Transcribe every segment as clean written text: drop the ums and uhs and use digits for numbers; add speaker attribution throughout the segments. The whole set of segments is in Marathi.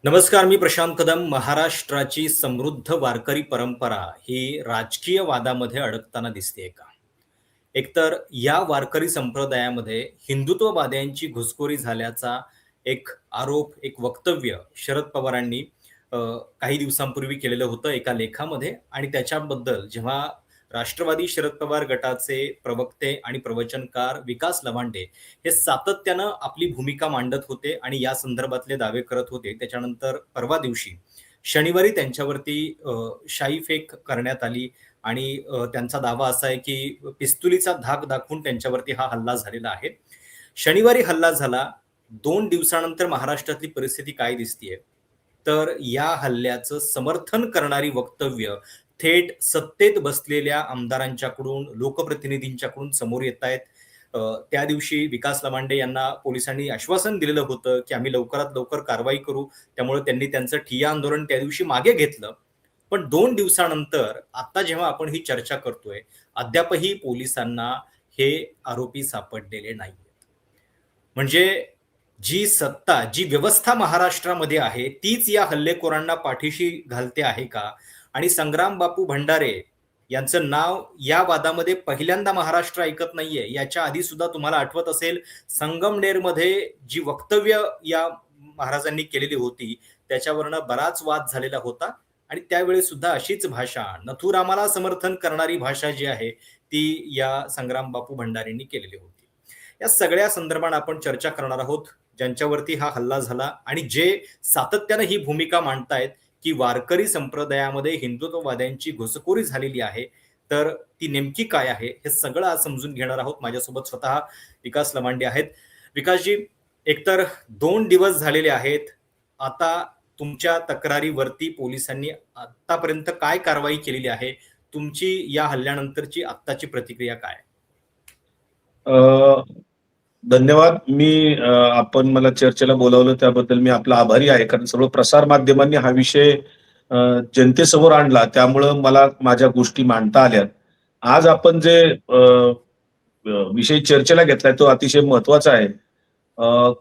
Speaker 1: नमस्कार, मी प्रशांत कदम. महाराष्ट्राची समृद्ध वारकरी परंपरा ही राजकीय वादामध्ये अडकताना दिसतेय का? एकतर या वारकरी संप्रदायामध्ये हिंदुत्ववाद्यांची घुसखोरी झाल्याचा एक आरोप, एक वक्तव्य शरद पवारांनी अ, काही दिवसांपूर्वी केलेलं होतं एका लेखामध्ये आणि त्याच्याबद्दल जेव्हा राष्ट्रवादी शरद पवार गटाचे प्रवक्ते आणि प्रवचनकार विकास लवांडे हे सातत्यानं आपली भूमिका मांडत होते आणि या संदर्भातले दावे करत होते. त्याच्यानंतर परवा दिवशी शनिवारी त्यांच्यावरती शाईफेक करण्यात आली आणि त्यांचा दावा असा आहे की पिस्तुलीचा धाक दाखवून त्यांच्यावरती हा हल्ला झालेला आहे. शनिवारी हल्ला झाला. 2 दिवसानंतर महाराष्ट्रातली परिस्थिती काय दिसतीये? तर या हल्ल्याचं समर्थन करणारी वक्तव्य थेट सत्तेत बसलेल्या आमदारांच्याकडून, लोकप्रतिनिधींच्याकडून समोर येतायत. त्या दिवशी विकास लवांडे यांना पोलिसांनी आश्वासन दिलेलं होतं, की आम्ही लवकरात लवकर कारवाई करू. त्यामुळे त्यांनी त्यांचं ठिय्या आंदोलन त्या दिवशी मागे घेतलं. पण 2 दिवसानंतर आता जेव्हा आपण ही चर्चा करतोय, अद्यापही पोलिसांना हे आरोपी सापडलेले नाहीयेत. म्हणजे जी सत्ता, जी व्यवस्था महाराष्ट्रामध्ये आहे, तीच या हल्लेखोरांना पाठीशी घालते आहे का? आणि संग्राम बापू भंडारे यांचं नाव या वादामध्ये पहिल्यांदा महाराष्ट्र ऐकत नाहीये. याच्या आधी सुद्धा तुम्हाला आठवत असेल, संगमनेरमध्ये जी वक्तव्य या महाराजांनी केलेली होती, त्याच्यावरनं बराच वाद झालेला होता आणि त्यावेळेस सुद्धा अशीच भाषा, नथुरामाला समर्थन करणारी भाषा जी आहे, ती या संग्राम बापू भंडारेंनी केलेली होती. या सगळ्या संदर्भात आपण चर्चा करणार आहोत, ज्यांच्यावरती हा हल्ला झाला आणि जे सातत्यानं ही भूमिका मांडतायत, की वारकरी संप्रदायामध्ये हिंदुत्ववाद्यांची घुसखोरी झालेली आहे. तर ती नेमकी काय आहे? हे सगळं आज समजून घेणार आहोत. माझ्यासोबत स्वतः विकास लमांडे आहेत. विकासजी, एकतर 2 दिवस झालेले आहेत. आता तुमच्या तक्रारीवरती पोलिसांनी आतापर्यंत काय कारवाई केलेली आहे? तुमची या हल्ल्यानंतरची आत्ताची प्रतिक्रिया काय?
Speaker 2: अ, धन्यवाद. आपण मला चर्चेला बोलावलं त्याबद्दल मी आपला आभारी आहे. कारण सर्व प्रसार माध्यमांनी हा विषय अ, जनतेसमोर आणला त्यामुळं मला माझ्या गोष्टी मांडता आल्यात. आज आपण जे विषय चर्चेला घेतलाय तो अतिशय महत्वाचा आहे.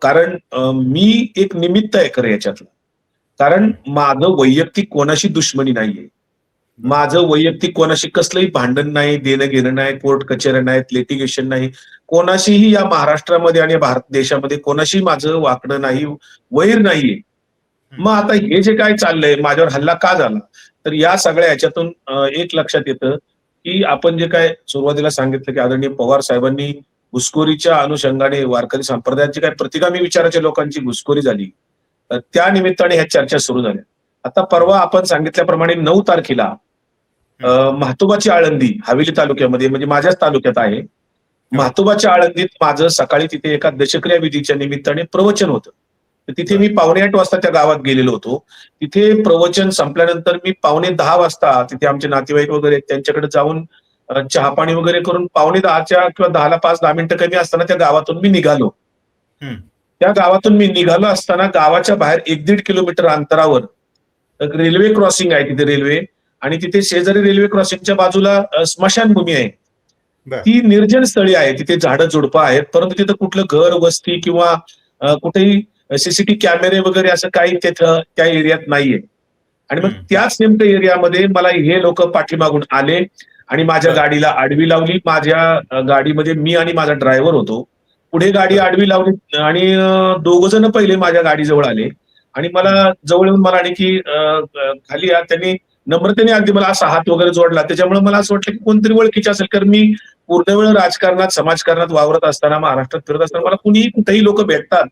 Speaker 2: कारण मी एक निमित्त आहे खरं याच्यातलं. कारण
Speaker 1: हं.
Speaker 2: माझं वैयक्तिक कोणाशी दुश्मनी नाहीये.
Speaker 1: बरं.
Speaker 2: माझं वैयक्तिक कोणाशी कसलंही भांडण नाही, देणं-घेणं नाही, कोर्ट कचेऱ्या नाहीत, लिटिगेशन नाही. कोणाशीही या महाराष्ट्रामध्ये आणि भारत देशामध्ये कोणाशीही माझं वाकडं नाही, वैर नाहीये.
Speaker 1: हं.
Speaker 2: मग आता हे जे काय चाललंय, माझ्यावर हल्ला का झाला? तर या सगळ्या ह्याच्यातून एक लक्षात येतं, की आपण जे काय सुरुवातीला सांगितलं, की आदरणीय पवार साहेबांनी घुसखोरीच्या अनुषंगाने वारकरी संप्रदायाची काही प्रतिगामी विचाराच्या लोकांची घुसखोरी झाली. त्या निमित्ताने ह्या चर्चा सुरू झाल्या. आता परवा आपण सांगितल्याप्रमाणे 9 तारखेला
Speaker 1: हं.
Speaker 2: म्हातोबाची आळंदी हवेली तालुक्यामध्ये म्हणजे माझ्याच तालुक्यात आहे.
Speaker 1: हो.
Speaker 2: म्हातोबाच्या आळंदीत माझं सकाळी तिथे एका दशक्रिया विधीच्या निमित्ताने प्रवचन होतं. तर तिथे मी
Speaker 1: बरं.
Speaker 2: 8:45 वाजता त्या गावात गेलेलो होतो. तिथे प्रवचन संपल्यानंतर मी 9:45 वाजता तिथे आमचे नातेवाईक वगैरे त्यांच्याकडे जाऊन चहा-पाणी वगैरे करून 9:45 किंवा 10ला 5-10 मिनिटं कमी असताना त्या गावातून मी निघालो.
Speaker 1: हं.
Speaker 2: त्या गावातून मी निघालो असताना गावाच्या बाहेर 1-1.5 किलोमीटर अंतरावर एक रेल्वे क्रॉसिंग आहे तिथे रेल्वे आणि तिथे शेजारी रेल्वे क्रॉसिंगच्या बाजूला स्मशानभूमी आहे.
Speaker 1: बरं.
Speaker 2: ती निर्जन स्थळी आहे. तिथे झाडं-झुडपं आहेत. परंतु तिथं कुठलं घर, वस्ती किंवा कुठेही सीसीटीव्ही कॅमेरे वगैरे असं काही तिथं त्या एरियात नाहीये. आणि मग
Speaker 1: हं.
Speaker 2: त्याच नेमक्या एरियामध्ये मला हे लोकं पाठीमागून आले आणि माझ्या
Speaker 1: बरं.
Speaker 2: गाडीला आडवी लावली. माझ्या गाडीमध्ये मी आणि माझा ड्रायव्हर होतो. पुढे गाडी
Speaker 1: बरं.
Speaker 2: आडवी लावली आणि दोघं जण पहिले माझ्या गाडीजवळ आले आणि मला
Speaker 1: हं.
Speaker 2: जवळ येऊन म्हणाले, की खाली या. त्यांनी नम्रतेने अगदी मला असा हात वगैरे जोडला. त्याच्यामुळे मला असं वाटलं, की कोणतरी ओळखीचे असेल. कारण मी पूर्ण वेळ राजकारणात, समाजकारणात वावरत असताना, महाराष्ट्रात फिरत असताना मला कुणीही कुठेही लोकं भेटतात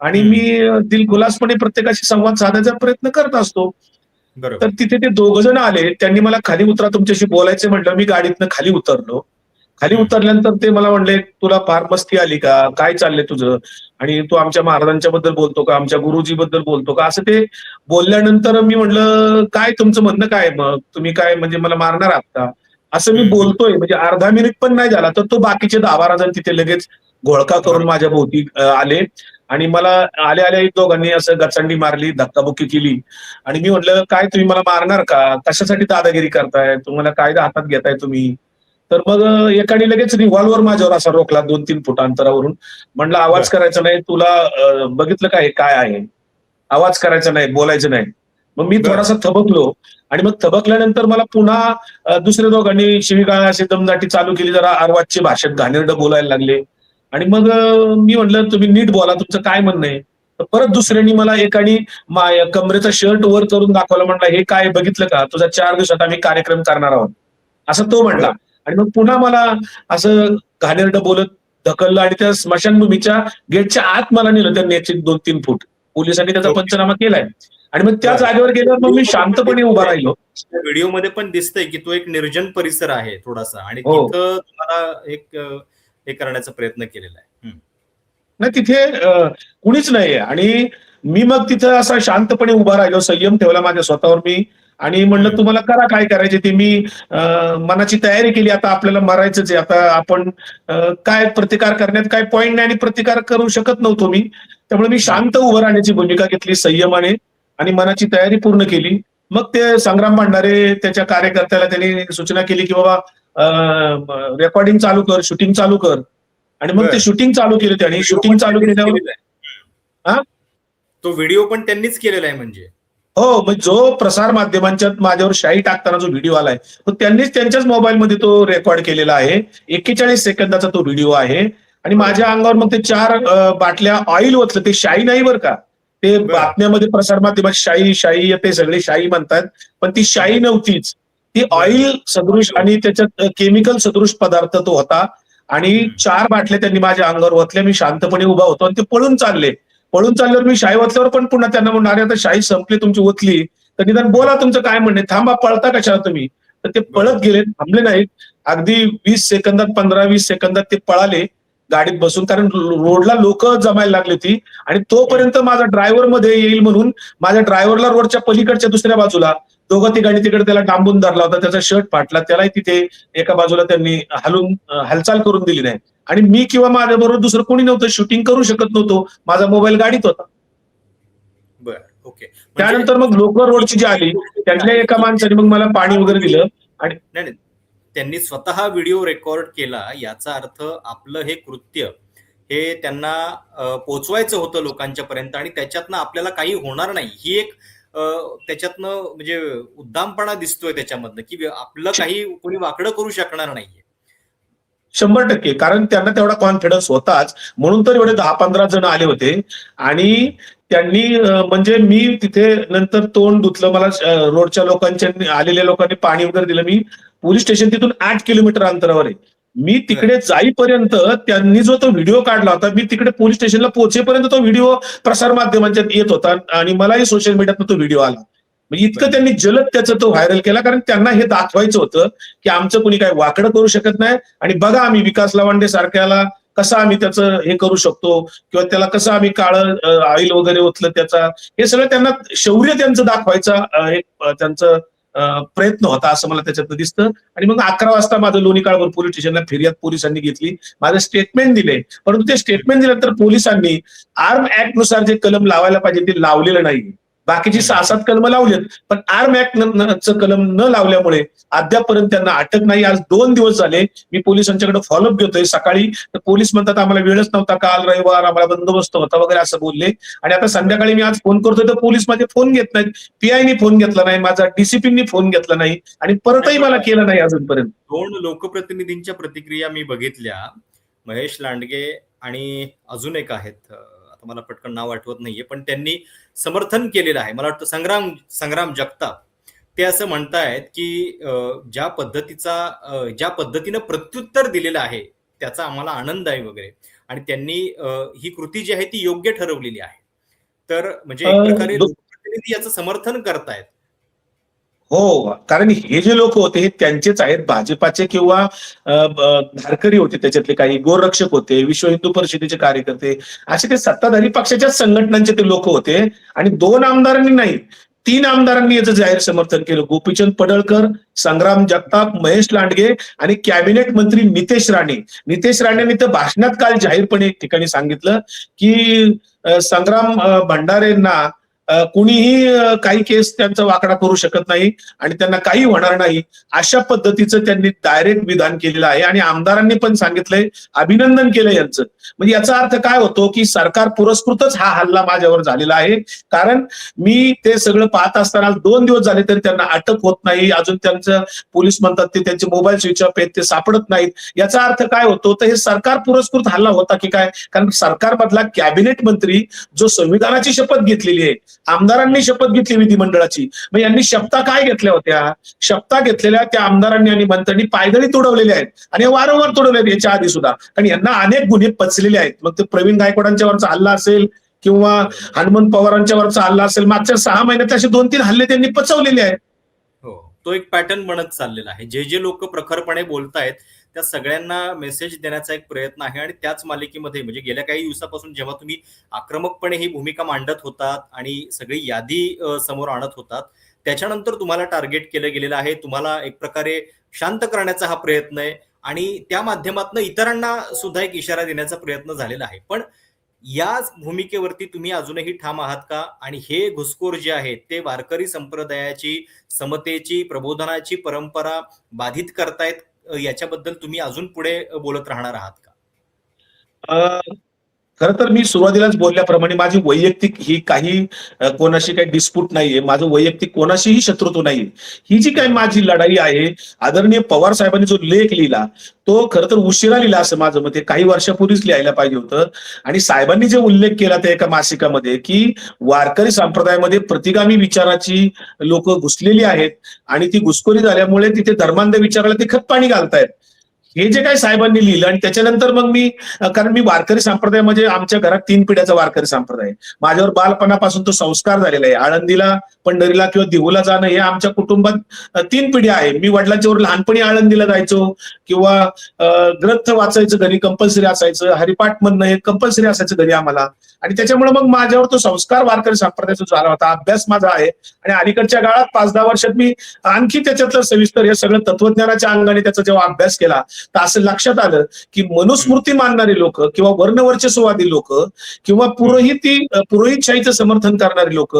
Speaker 2: आणि
Speaker 1: हं.
Speaker 2: मी दिलखुलासपणे प्रत्येकाशी संवाद साधायचा प्रयत्न करत असतो. तर
Speaker 1: बरोबर.
Speaker 2: तिथे ते दोघं जण आले. त्यांनी मला खाली उतरा तुमच्याशी बोलायचं म्हटलं. मी गाडीतनं खाली उतरलो. खाली
Speaker 1: हं.
Speaker 2: उतरल्यानंतर ते मला म्हणले, "तुला फार मस्ती आली का? काय चाललंय तुझं? आणि तू आमच्या महाराजांच्या बद्दल बोलतो का? आमच्या गुरुजीबद्दल बोलतो का?" असं ते बोलल्यानंतर मी म्हटलं, "काय तुमचं म्हणणं काय मग? तुम्ही काय म्हणजे मला मारणार आहात का?" असं मी
Speaker 1: हं. हं.
Speaker 2: बोलतोय म्हणजे अर्धा मिनिट पण नाही झाला, तर तो बाकीचे 10-12 जण तिथे लगेच घोळका करून
Speaker 1: बरोबर.
Speaker 2: माझ्या भोवती आले आणि मला आल्या-आल्या दोघांनी असं गचंडी मारली, धक्काबुक्की केली आणि मी म्हटलं, "काय तुम्ही मला मारणार का? कशासाठी दादागिरी करताय? तुम्हाला कायदा हातात घेताय तुम्ही?" तर मग एकाने लगेच रिव्हॉल्वर माझ्यावर असा रोखला 2-3 फूट अंतरावरून. म्हणलं, "आवाज
Speaker 1: बरं.
Speaker 2: करायचा नाही. तुला बघितलं का हे काय आहे?" आवाज करायचा नाही, बोलायचं नाही. मग मी
Speaker 1: बरं.
Speaker 2: थोडासा थबकलो आणि मग थबकल्यानंतर मला पुन्हा दुसऱ्या दोघांनी शिवीगाळ अशी दमदाटी चालू केली, जरा अर्वाच्य भाषेत घाणेरडं बोलायला लागले. आणि मग मी म्हटलं, तुम्ही नीट बोला, तुमचं काय म्हणणं आहे? तर परत दुसऱ्यांनी मला एकाने कमरेचा शर्ट वर करून दाखवला, म्हटलं, हे काय बघितलं का? तुझा 4 दिवसात आम्ही कार्यक्रम करणार आहोत, असं तो म्हणला.
Speaker 1: बरं.
Speaker 2: आणि मग पुन्हा मला असं घाणेरडं बोलत ढकललं आणि त्या स्मशानभूमीच्या गेटच्या आत मला नेलं त्यांनी 2-3 फूट. पोलिसांनी त्याचा
Speaker 1: ओके.
Speaker 2: पंचनामा केलाय. आणि मग त्या
Speaker 1: बरं.
Speaker 2: जागेवर गेल्यावर मग मी शांतपणे उभा राहिलो.
Speaker 1: त्या व्हिडिओमध्ये पण दिसतंय की तो एक निर्जन परिसर आहे थोडासा आणि
Speaker 2: हो.
Speaker 1: तिथं तुम्हाला एक हे करण्याचा प्रयत्न केलेला आहे.
Speaker 2: नाही, तिथे कुणीच नाहीये आणि मी मग तिथं असा शांतपणे उभा राहिलो, संयम ठेवला माझ्या स्वतःवर मी आणि म्हणलं, तुम्हाला करा काय करायचे ते. मी मनाची तयारी केली, आता आपल्याला मरायचंच आहे. आता आपण काय प्रतिकार करण्यात काय पॉइंट नाही आणि प्रतिकार करू शकत नव्हतो मी. त्यामुळे मी शांत उभं राहण्याची भूमिका घेतली संयमाने आणि मनाची तयारी पूर्ण केली. मग ते संग्राम भांडारे त्याच्या कार्यकर्त्याला त्यांनी सूचना केली, की बाबा रेकॉर्डिंग चालू कर, शूटिंग चालू कर. आणि मग ते शूटिंग चालू केलं त्याने. शूटिंग चालू केल्यावर हा
Speaker 1: तो व्हिडिओ पण त्यांनीच केलेला आहे म्हणजे.
Speaker 2: हो, मग जो प्रसार माध्यमांच्या माझ्यावर शाई टाकताना जो व्हिडिओ आलाय, तो त्यांनीच त्यांच्याच मोबाईलमध्ये तो रेकॉर्ड केलेला आहे. 41 सेकंदाचा तो व्हिडिओ आहे. आणि माझ्या अंगावर मग ते 4 बाटल्या ऑइल ओतलं. ते शाई नाही बरं का. ते बातम्यामध्ये प्रसार माध्यमात शाई शाई ते सगळे शाई म्हणतात, पण ती शाई नव्हतीच. ती ऑइल सदृश आणि त्याच्यात केमिकल सदृश पदार्थ तो होता. आणि 4 बाटल्या त्यांनी माझ्या अंगावर ओतल्या. मी शांतपणे उभा होतो आणि ते पळून चालले. पळून चालल्यावर मी शाई ओतल्यावर पण पुन्हा त्यांना म्हणणार, अरे आता शाई संपली तुमची ओतली, तर निदान बोला तुमचं काय म्हणणे, थांबा, पळता कशाला तुम्ही? तर ते पळत गेले, थांबले नाहीत. अगदी 20 सेकंदात, 15-20 सेकंदात ते पळाले गाडीत बसून, कारण रोडला लोक जमायला लागली होती. आणि तोपर्यंत माझा ड्रायव्हर मध्ये येईल म्हणून माझ्या ड्रायव्हरला रोडच्या पलीकडच्या दुसऱ्या बाजूला दोघं तिघांनी तिकडे त्याला डांबून धरला होता. त्याचा शर्ट फाटला, त्यालाही तिथे एका बाजूला त्यांनी हालचाल करून दिली नाही. आणि मी किंवा माझ्याबरोबर दुसरं कोणी नव्हतं, शूटिंग करू शकत नव्हतो. माझा मोबाईल गाडीत होता.
Speaker 1: बरं, ओके.
Speaker 2: त्यानंतर मग लोक रोडची जी आली, त्यातल्या एका माणसाने मग मला पाणी वगैरे दिलं. आणि
Speaker 1: नाही, त्यांनी स्वतः व्हिडिओ रेकॉर्ड केला, याचा अर्थ आपलं हे कृत्य हे त्यांना पोचवायचं होतं लोकांच्या पर्यंत आणि त्याच्यातनं आपल्याला काही होणार नाही ही एक त्याच्यातनं म्हणजे उद्दामपणा दिसतोय त्याच्यामधनं, की आपलं काही कोणी वाकडं करू शकणार नाहीये.
Speaker 2: 100%, कारण त्यांना तेवढा कॉन्फिडन्स होताच, म्हणून तर एवढे 10-15 जण आले होते. आणि त्यांनी म्हणजे मी तिथे नंतर तोंड धुतलं. मला रोडच्या लोकांच्या आलेल्या लोकांनी पाणी वगैरे दिलं. मी पोलीस स्टेशन तिथून 8 किलोमीटर अंतरावर आहे. मी तिकडे जाईपर्यंत त्यांनी जो तो व्हिडिओ काढला होता, मी तिकडे पोलीस स्टेशनला पोहोचेपर्यंत तो व्हिडिओ प्रसार माध्यमांच्यात येत होता आणि मलाही सोशल मीडियात तो व्हिडिओ आला. म्हणजे इतकं त्यांनी जलद त्याचा तो व्हायरल केला, कारण त्यांना हे दाखवायचं होतं की आमचं कोणी काय वाकडं करू शकत नाही. आणि बघा आम्ही विकास लवांडे सारख्याला कसं आम्ही त्याचं हे करू शकतो, किंवा त्याला कसं आम्ही काळं ऑइल वगैरे ओतलं त्याचा, हे सगळं त्यांना शौर्य त्यांचं दाखवायचा एक त्यांचं प्रयत्न होता, असं मला त्याच्यातनं दिसतं. आणि मग 11 वाजता माझं लोणी काळभोर पोलीस स्टेशनला फिर्याद पोलिसांनी घेतली, माझं स्टेटमेंट दिले. परंतु ते स्टेटमेंट दिल्यानंतर पोलिसांनी आर्म ऍक्ट नुसार जे कलम लावायला पाहिजे ते लावलेलं नाही. बाकीची 6-7 कलम लावलेत, पण आर्म ऍक्टचं कलम न लावल्यामुळे अद्यापपर्यंत त्यांना अटक नाही. आज 2 दिवस झाले मी पोलिसांच्याकडे फॉलोअप घेतोय. सकाळी तर पोलीस म्हणतात आम्हाला वेळच नव्हता, काल रविवार आम्हाला बंदोबस्त होता वगैरे असं बोलले. आणि आता संध्याकाळी मी आज फोन करतोय तर पोलीस माझे फोन घेत नाहीत. पीआयनी फोन घेतला नाही, माझा डीसीपींनी फोन घेतला नाही आणि परतही मला केलं नाही अजूनपर्यंत.
Speaker 1: 2 लोकप्रतिनिधींच्या प्रतिक्रिया मी बघितल्या, महेश लांडगे आणि अजून एक आहेत, आता मला पटकन नाव आठवत नाहीये, पण त्यांनी समर्थन केलेलं आहे. मला वाटतं संग्राम जगताप ते असं म्हणतायत की ज्या पद्धतीनं प्रत्युत्तर दिलेलं आहे त्याचा आम्हाला आनंद आहे वगैरे, आणि त्यांनी ही कृती जी आहे ती योग्य ठरवलेली आहे. तर म्हणजे एक प्रकारे लोकप्रतिनिधी याचं समर्थन करतायत.
Speaker 2: हो, कारण हे जे लोक होते हे त्यांचेच आहेत, भाजपाचे किंवा धारकरी होते, त्याच्यातले काही गोरक्षक होते, विश्व हिंदू परिषदेचे कार्यकर्ते, असे ते सत्ताधारी पक्षाच्याच संघटनांचे ते लोक होते. आणि 2 आमदारांनी नाही, 3 आमदारांनी याचं जाहीर समर्थन केलं. गोपीचंद पडळकर, संग्राम जगताप, महेश लांडगे आणि कॅबिनेट मंत्री नितेश राणे. नितेश राणेंनी तर भाषणात काल जाहीरपणे एक ठिकाणी सांगितलं की संग्राम भंडारेंना कुणीही काही केस त्यांचा वाकडा करू शकत नाही आणि त्यांना काही होणार नाही अशा पद्धतीचं त्यांनी डायरेक्ट विधान केलेलं आहे. आणि आमदारांनी पण सांगितलंय, अभिनंदन केलं यांचं. म्हणजे याचा अर्थ काय होतो की सरकार पुरस्कृतच हा हल्ला माझ्यावर झालेला आहे. कारण मी ते सगळं पाहत असताना 2 दिवस झाले तरी त्यांना अटक होत नाही. अजून त्यांचं पोलीस म्हणतात ते त्यांचे मोबाईल स्विच ऑफ आहेत, ते सापडत नाहीत. याचा अर्थ काय होतो, तर हे सरकार पुरस्कृत हल्ला होता की काय? कारण सरकारमधला कॅबिनेट मंत्री जो संविधानाची शपथ घेतलेली आहे, आमदारांनी शपथ घेतली विधिमंडळाची, मग यांनी शपथा काय घेतल्या होत्या? शपथा घेतलेल्या त्या आमदारांनी आणि मंत्र्यांनी पायदळी तुडवलेल्या आहेत आणि वारंवार तुडवले आहेत याच्या आधी सुद्धा. कारण यांना अनेक गुन्हे पचलेले आहेत. मग ते प्रवीण गायकवाडांच्यावरचा हल्ला असेल किंवा हनुमंत पवारांच्यावरचा हल्ला असेल, मागच्या 6 महिन्यात असे 2-3 हल्ले त्यांनी पचवलेले आहेत.
Speaker 1: हो, तो एक पॅटर्न बनत चाललेला आहे. जे जे लोक प्रखरपणे बोलतायत त्या सगळ्यांना मेसेज देण्याचा एक प्रयत्न आहे आणि त्याच मालिकेमध्ये म्हणजे गेल्या काही दिवसापासून जेव्हा तुम्ही आक्रमकपणे ही भूमिका मांडत होतात आणि सगळी यादी समोर आणत होतात, त्याच्यानंतर तुम्हाला टार्गेट केलं गेलेलं आहे. तुम्हाला एक प्रकारे शांत करण्याचा हा प्रयत्न आहे आणि त्या माध्यमातून इतरांना सुद्धा एक इशारा देण्याचा प्रयत्न झालेला आहे. पण याच भूमिकेवरती तुम्ही अजूनही ठाम आहात का? आणि हे घुसखोर जे आहेत ते वारकरी संप्रदायाची, समतेची, प्रबोधनाची परंपरा बाधित करतायत, याच्याबद्दल तुम्ही अजून पुढे बोलत राहणार आहात का?
Speaker 2: खरं तर मी सुरुवातीलाच बोलल्याप्रमाणे माझी वैयक्तिक ही काही कोणाशी काही डिस्प्यूट नाहीये. माझं वैयक्तिक कोणाशीही शत्रुत्व नाहीये. ही जी काही माझी लढाई आहे, आदरणीय पवार साहेबांनी जो लेख लिहिला तो खरं तर उशिरा लिहिला असं माझं मत आहे. काही वर्षापूर्वीच लिहायला पाहिजे होतं. आणि साहेबांनी जे उल्लेख केला त्या एका मासिकामध्ये की वारकरी संप्रदायामध्ये प्रतिगामी विचाराची लोक घुसलेली आहेत आणि ती घुसखोरी झाल्यामुळे तिथे धर्मांध विचाराला ते खतपाणी घालतायत. हे जे काही साहेबांनी लिहिलं आणि त्याच्यानंतर मग मी, कारण मी वारकरी संप्रदाय म्हणजे आमच्या घरात 3 पिढ्याचा वारकरी संप्रदाय आहे. माझ्यावर बालपणापासून तो संस्कार झालेला आहे. आळंदीला, पंढरीला किंवा देहूला जाणं हे आमच्या कुटुंबात 3 पिढ्या आहे. मी वडिलांच्यावर लहानपणी आळंदीला जायचो किंवा ग्रंथ वाचायचं घरी कंपल्सरी असायचं, हरिपाठ म्हणणं हे कंपल्सरी असायचं घरी आम्हाला. आणि त्याच्यामुळे मग माझ्यावर तो संस्कार वारकरी संप्रदायाचा झाला होता. अभ्यास माझा आहे आणि अलीकडच्या काळात 5-10 वर्षात मी आणखी त्याच्यातलं सविस्तर हे सगळं तत्वज्ञानाच्या अंगाने त्याचा जेव्हा अभ्यास केला तर असं लक्षात आलं की मनुस्मृती मानणारी लोक किंवा वर्णवर्चस्ववादी लोक किंवा पुरोहितशाहीचं समर्थन करणारी लोक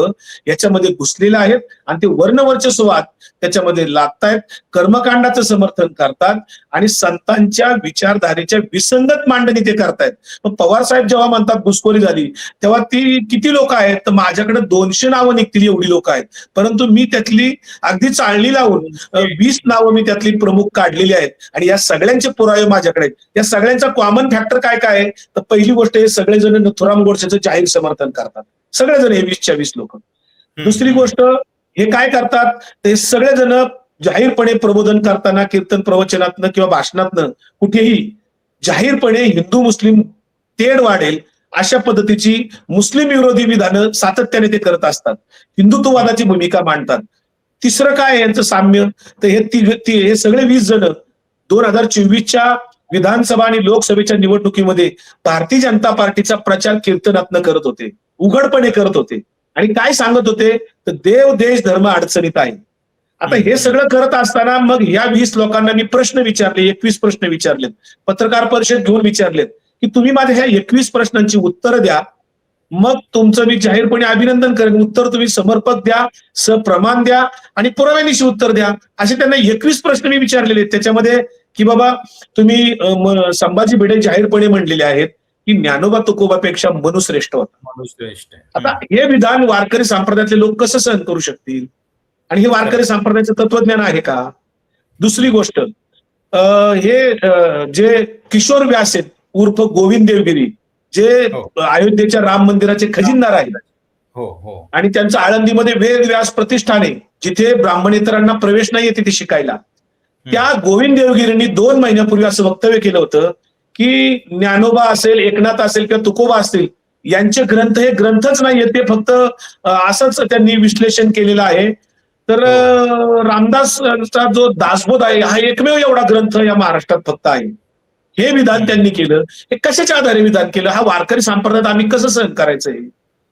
Speaker 2: याच्यामध्ये घुसलेले आहेत आणि ते वर्णवर्चस्ववाद त्याच्यामध्ये लागतायत, कर्मकांडाचं समर्थन करतात आणि संतांच्या विचारधारेच्या विसंगत मांडणी ते करतायत. मग पवार साहेब जेव्हा म्हणतात घुसखोरी झाली तेव्हा ती किती लोक आहेत, तर माझ्याकडे 200 नावं निघतील एवढी लोक आहेत. परंतु मी त्यातली अगदी चाळणी लावून 20 नावं मी त्यातली प्रमुख काढलेली आहेत आणि या सगळ्यांचे पुरावे माझ्याकडे आहेत. या सगळ्यांचा कॉमन फॅक्टर काय काय आहे, तर पहिली गोष्ट हे सगळेजण नथुराम गोडसेचं जाहीर समर्थन करतात, सगळेजण हे 20च्या 20 लोक. दुसरी गोष्ट हे काय करतात, ते सगळेजण जाहीरपणे प्रबोधन करताना कीर्तन प्रवचनातनं किंवा भाषणातनं कुठेही जाहीरपणे हिंदू मुस्लिम तेढ वाढेल अशा पद्धतीची मुस्लिम विरोधी विधानं सातत्याने ते करत असतात, हिंदुत्ववादाची भूमिका मांडतात. तिसरं काय यांचं साम्य, तर हे सगळे 20 जण 2024च्या विधानसभा आणि लोकसभेच्या निवडणुकीमध्ये भारतीय जनता पार्टीचा प्रचार कीर्तनातनं करत होते, उघडपणे करत होते. आणि काय सांगत होते, तर देव देश धर्म अडचणीत आहे. आता हे सगळं करत असताना मग या 20 लोकांना मी प्रश्न विचारले, 21 प्रश्न विचारलेत, पत्रकार परिषद घेऊन विचारलेत की तुम्ही माझ्या ह्या 21 प्रश्नांची उत्तरं द्या, मग तुमचं मी जाहीरपणे अभिनंदन करेन. उत्तर तुम्ही समर्पक द्या, सप्रमाण द्या आणि पुराव्यानिशी उत्तर द्या. असे त्यांना 21 प्रश्न मी विचारलेले आहेत. त्याच्यामध्ये की बाबा तुम्ही संभाजी भिडे जाहीरपणे म्हणलेले आहेत की ज्ञानोबा तुकोबापेक्षा मनु श्रेष्ठ होता.
Speaker 1: माणूसश्रेष्ठ आहे.
Speaker 2: आता हे विधान वारकरी संप्रदायातले लोक कसं सहन करू शकतील? आणि हे वारकरी संप्रदायाचं तत्वज्ञान आहे का? दुसरी गोष्ट, हे जे किशोर व्यास आहेत उर्फ गोविंद देवगिरी, जे अयोध्येच्या राम मंदिराचे खजिनदार आहेत आणि त्यांचं आळंदीमध्ये वेद व्यास प्रतिष्ठान आहे जिथे ब्राह्मणेतरांना प्रवेश नाहीये तिथे शिकायला. त्या गोविंद देवगिरींनी 2 महिन्यापूर्वी असं वक्तव्य केलं होतं की ज्ञानोबा असेल, एकनाथ असेल किंवा तुकोबा असतील यांचे ग्रंथ हे ग्रंथच नाहीये, ते फक्त असंच त्यांनी विश्लेषण केलेलं आहे. तर रामदासचा जो दासबोध आहे हा एकमेव एवढा ग्रंथ या महाराष्ट्रात फक्त आहे. हे विधान त्यांनी केलं. हे कशाच्या आधारे विधान केलं? हा वारकरी संप्रदायात आम्ही कसं सहन करायचंय?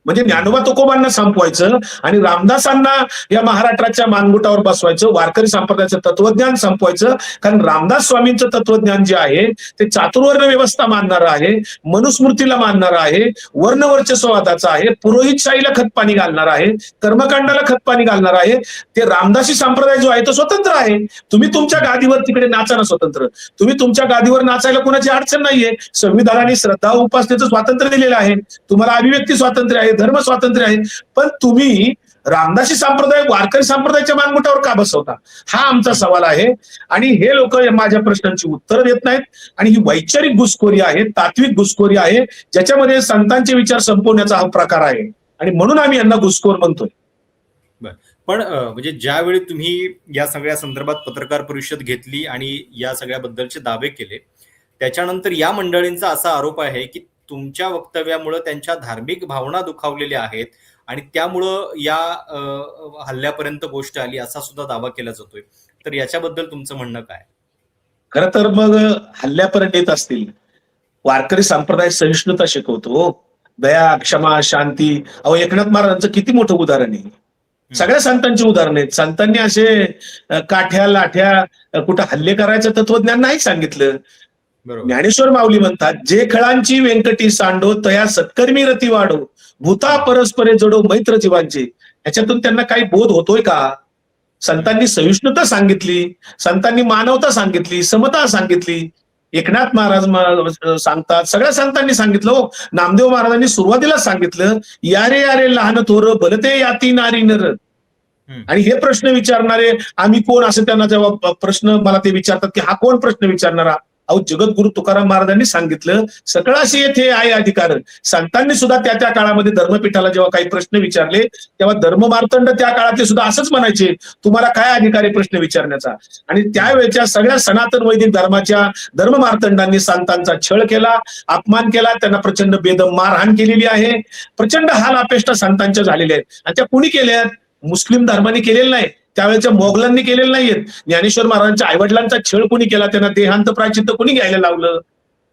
Speaker 2: म्हणजे ज्ञानोबा तुकोबांना संपवायचं आणि रामदासांना या महाराष्ट्राच्या मानगुटावर बसवायचं, वारकरी संप्रदायाचं तत्वज्ञान संपवायचं. कारण रामदास स्वामींचं तत्वज्ञान जे आहे ते चातुर्वर्ण व्यवस्था मानणारं आहे, मनुस्मृतीला मानणारं आहे, वर्णवर्चस्ववादाचं आहे, पुरोहितशाहीला खतपाणी घालणार आहे, कर्मकांडाला खतपाणी घालणार आहे. ते रामदासी संप्रदाय जो आहे तो स्वतंत्र आहे. तुम्ही तुमच्या गादीवर तिकडे नाचा ना स्वतंत्र. तुम्ही तुमच्या गादीवर नाचायला कोणाची अडचण नाहीये. संविधानाने श्रद्धा उपासनेचं स्वातंत्र्य दिलेलं आहे. तुम्हाला अभिव्यक्ती स्वातंत्र्य आहे, धर्म स्वातंत्र्य आहे. पण तुम्ही रामदासी संप्रदाय वारकरी संप्रदायाच्या मानगुटावर का बसवता? हा आमचा सवाल आहे. आणि हे लोक माझ्या प्रश्नांची उत्तरं देत नाहीत. आणि ही वैचारिक घुसखोरी आहे, तात्विक घुसखोरी आहे, ज्याच्यामध्ये संतांचे विचार संपवण्याचा हा प्रकार आहे. आणि म्हणून आम्ही यांना घुसखोर म्हणतोय.
Speaker 1: पण म्हणजे ज्यावेळी तुम्ही या सगळ्या संदर्भात पत्रकार परिषद घेतली आणि या सगळ्याबद्दलचे दावे केले, त्याच्यानंतर या मंडळींचा असा आरोप आहे की तुमच्या वक्तव्यामुळे त्यांच्या धार्मिक भावना दुखावलेल्या आहेत आणि त्यामुळं या हल्ल्यापर्यंत गोष्ट आली, असा सुद्धा दावा केला जातोय. तर याच्याबद्दल तुमचं म्हणणं काय?
Speaker 2: खरं तर मग हल्ल्यापर्यंत येत असतील. वारकरी संप्रदाय सहिष्णुता शिकवतो, दया, क्षमा, शांती. अहो, एकनाथ महाराजांचं किती मोठं उदाहरण आहे. सगळ्या संतांची उदाहरण आहेत. संतांनी असे काठ्या लाठ्या कुठं हल्ले करायचं तत्वज्ञान नाही सांगितलं. ज्ञानेश्वर माऊली म्हणतात, जे खळांची व्यंकटी सांडो तया सत्कर्मी रती वाढो, भूता परस्परे जडो मैत्र जीवांचे. ह्याच्यातून त्यांना काही बोध होतोय का? संतांनी सहिष्णुता सांगितली, संतांनी मानवता सांगितली, समता सांगितली. एकनाथ महाराज सांगतात, सगळ्या संतांनी सांगितलं. हो, नामदेव महाराजांनी सुरुवातीला सांगितलं, यारे यारे लहान थोर भलते याती नारी नर. आणि हे प्रश्न विचारणारे आम्ही कोण, असं त्यांना जेव्हा प्रश्न मला ते विचारतात की हा कोण प्रश्न विचारणारा? अहो, जगद्गुरु तुकाराम महाराजांनी सांगितलं, सकळाशी येथे आहे अधिकार. संतांनी सुद्धा त्या त्या काळामध्ये धर्मपीठाला जेव्हा काही प्रश्न विचारले तेव्हा धर्ममार्तंड त्या काळातले सुद्धा असंच म्हणायचे, तुम्हाला काय अधिकार आहे प्रश्न विचारण्याचा. आणि त्यावेळेच्या सगळ्या सनातन वैदिक धर्माच्या धर्ममार्तंडांनी संतांचा छळ केला, अपमान केला, त्यांना प्रचंड बेदम मारहाण केलेली आहे. प्रचंड हाल अपेष्टा संतांच्या झालेल्या आहेत. आणि त्या कुणी केल्या? मुस्लिम धर्माने केलेलं नाही, त्यावेळेच्या मोगलांनी केलेलं नाहीयेत. ज्ञानेश्वर महाराजांच्या आईवडिलांचा छळ कुणी केला, त्यांना देहांत प्रायचित्त कुणी घ्यायला लावलं?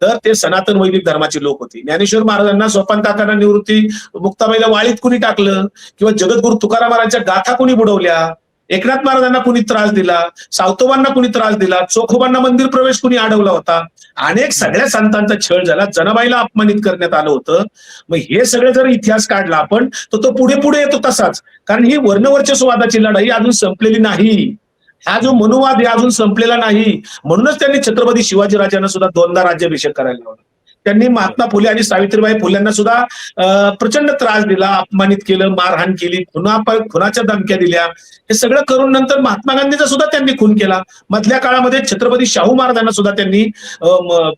Speaker 2: तर ते सनातन वैदिक धर्माचे लोक होते. ज्ञानेश्वर महाराजांना, सोपान काकांना निवृत्ती मुक्ताबाईला वाळीत कुणी टाकलं? किंवा जगद्गुरु तुकाराम महाराजांच्या गाथा कुणी बुडवल्या? एकनाथ महाराजांना कुणी त्रास दिला? सावतोबांना कुणी त्रास दिला? चोखोबांना मंदिर प्रवेश कुणी अडवला होता? अनेक सगळ्या संतांचा छळ झाला, जनाबाईला अपमानित करण्यात आलं होतं. मग हे सगळे जर इतिहास काढला आपण तर तो पुढे पुढे येतो तसाच. कारण ही वर्णवर्चस्ववादाची लढाई अजून संपलेली नाही. हा जो मनुवाद आहे अजून संपलेला नाही. म्हणूनच त्यांनी छत्रपती शिवाजीराजांना सुद्धा दोनदा राज्याभिषेक करायला लावला. त्यांनी महात्मा फुले आणि सावित्रीबाई फुल्यांना सुद्धा प्रचंड त्रास दिला, अपमानित केलं, मारहाण केली, खुनाच्या धमक्या दिल्या. हे सगळं करून नंतर महात्मा गांधीचा सुद्धा त्यांनी खून केला. मधल्या काळामध्ये छत्रपती शाहू महाराजांना सुद्धा त्यांनी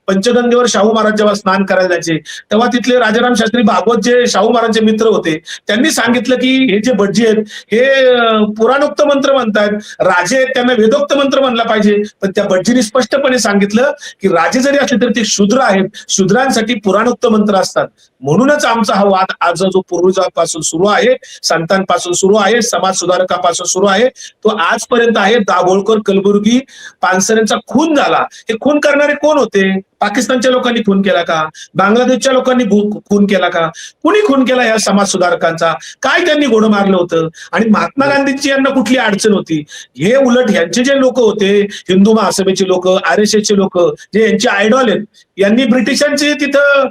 Speaker 2: पंचगंगेवर शाहू महाराज जेव्हा स्नान करायला जायचे तेव्हा तिथले राजाराम शास्त्री भागवत जे शाहू महाराजांचे मित्र होते त्यांनी सांगितलं की हे जे भटजी आहेत हे पुराणोक्त मंत्र म्हणतात, राजे आहेत त्यांना वेदोक्त मंत्र म्हणला पाहिजे. पण त्या भटजींनी स्पष्टपणे सांगितलं की राजे जरी असले तरी ते शूद्र आहेत, शूद्रांसाठी पुराणोक्त मंत्र असतात. म्हणूनच आमचा हा वाद आज जो पूर्वजांपासून सुरू आहे, संतांपासून सुरू आहे, समाज सुधारकापासून सुरू आहे, तो आजपर्यंत आहे. दाभोळकर, कलबुर्गी, पानसरेंचा खून झाला. हे खून करणारे कोण होते? पाकिस्तानच्या लोकांनी खून केला का? बांगलादेशच्या लोकांनी खून केला का? कुणी खून केला या समाज सुधारकांचा? काय त्यांनी घोडं मारलं होतं? आणि महात्मा गांधींची यांना कुठली अडचण होती? हे उलट यांचे जे लोक होते, हिंदू महासभेचे लोक, RSSचे लोक, जे यांचे आयडॉल आहेत, यांनी ब्रिटिशांची तिथं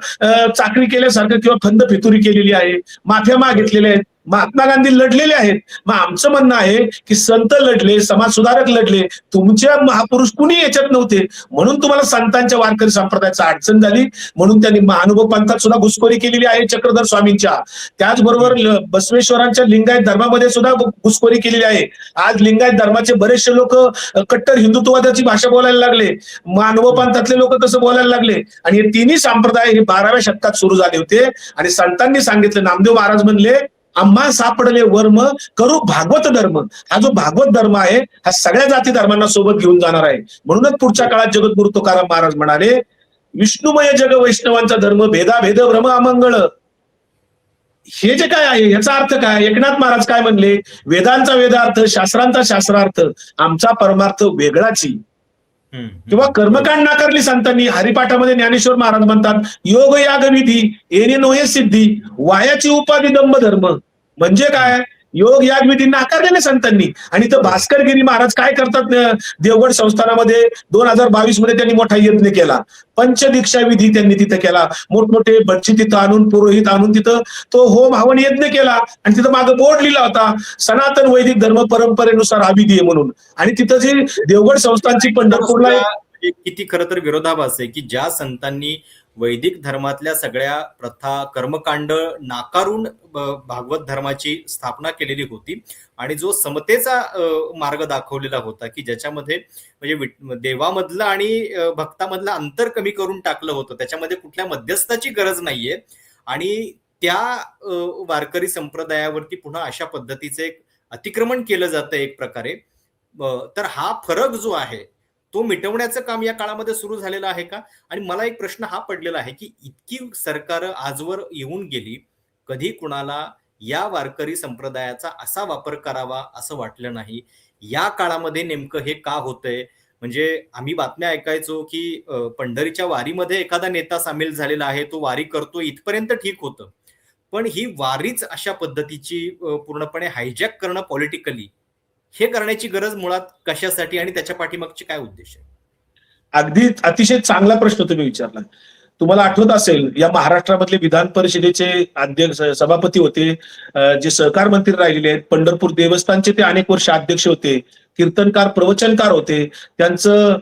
Speaker 2: चाकरी केल्यासारखं किंवा फंद फितुरी केलेली आहे, माफ्या मागितलेल्या आहेत. महात्मा गांधी लढलेले आहेत. मग आमचं म्हणणं आहे की संत लढले, समाज सुधारक लढले, तुमचे महापुरुष कुणी याच्यात नव्हते. म्हणून तुम्हाला संतांच्या वारकरी संप्रदायाची अडचण झाली. म्हणून त्यांनी महानुभव पंथात सुद्धा घुसखोरी केलेली आहे चक्रधर स्वामींच्या. त्याचबरोबर बसवेश्वरांच्या लिंगायत धर्मामध्ये सुद्धा घुसखोरी केलेली आहे. आज लिंगायत धर्माचे बरेचसे लोक कट्टर हिंदुत्ववादाची भाषा बोलायला लागले, मानव पंथातले लोक तसं बोलायला लागले. आणि हे तिन्ही संप्रदाय हे 12व्या शतकात सुरू झाले होते. आणि संतांनी सांगितलं, नामदेव महाराज म्हणले, आम्हा सापडले वर्म करू भागवत धर्म. हा जो भागवत धर्म आहे हा सगळ्या जाती धर्मांना सोबत घेऊन जाणार आहे. म्हणूनच पुढच्या काळात जगद्गुरु तुकाराम महाराज म्हणाले, विष्णुमय जग वैष्णवांचा धर्म, भेदाभेद भ्रम अमंगळ. हे जे काय आहे याचा अर्थ काय? एकनाथ महाराज काय म्हणले? वेदांचा वेदार्थ, शास्त्रांचा शास्त्रार्थ, आमचा परमार्थ वेगळाची. किंवा
Speaker 1: बरोबर.
Speaker 2: कर्मकांड नाकारली संतांनी. हरिपाठामध्ये ज्ञानेश्वर महाराज म्हणतात, योग याग विधी येणे नोहे सिद्धी, वायाची उपाधी दंभ धर्म. म्हणजे काय? योग याग विधी नाकारलेले संतांनी. आणि तर भास्करगिरी महाराज काय करतात देवगड संस्थानामध्ये 2022 मध्ये त्यांनी मोठा यज्ञ केला. पंचदीक्षा विधी त्यांनी तिथे केला. मोठमोठे बच्ची तिथं आणून, पुरोहित आणून तिथं तो होम हवन यज्ञ केला. आणि तिथं मागे बोर्ड लिहिला होता, सनातन वैदिक धर्म परंपरेनुसार हा विधी आहे म्हणून. आणि तिथं जी देवगड संस्थांची पंढरपूरला
Speaker 1: म्हणजे किती खरं तर विरोधाभास आहे की ज्या संतांनी वैदिक धर्मातल्या सगळ्या प्रथा कर्मकांड नाकारून भागवत धर्माची स्थापना केलेली होती आणि जो समतेचा मार्ग दाखवलेला होता की ज्याच्यामध्ये म्हणजे देवामधलं आणि भक्तामधलं अंतर कमी करून टाकलं होतं, त्याच्यामध्ये कुठल्या मध्यस्थाची गरज नाहीये. आणि त्या वारकरी संप्रदायावरती पुन्हा अशा पद्धतीचं एक अतिक्रमण केलं जातं एक प्रकारे. तर हा फरक जो आहे तो मिटवण्याचं काम या काळामध्ये सुरू झालेलं आहे का? आणि मला एक प्रश्न हा पडलेला आहे की इतकी सरकार आजवर येऊन गेली, कधी कुणाला या वारकरी संप्रदायाचा असा वापर करावा असं वाटलं नाही. या काळामध्ये नेमकं हे का होतंय? म्हणजे आम्ही बातम्या ऐकायचो की पंढरीच्या वारीमध्ये एखादा नेता सामील झालेला आहे, तो वारी करतो इथपर्यंत ठीक होतं. पण ही वारीच अशा पद्धतीची पूर्णपणे हायजॅक करणं पॉलिटिकली, हे करण्याची गरज मुळात कशासाठी आणि त्याच्या पाठीमागचे काय उद्देश आहे?
Speaker 2: अगदी अतिशय चांगला प्रश्न तुम्ही विचारला. तुम्हाला आठवत असेल, या महाराष्ट्रामधले विधान परिषदेचे अध्यक्ष सभापती होते, जे सहकार मंत्री राहिलेले आहेत, पंढरपूर देवस्थानचे ते अनेक वर्ष अध्यक्ष होते, कीर्तनकार प्रवचनकार होते, त्यांचं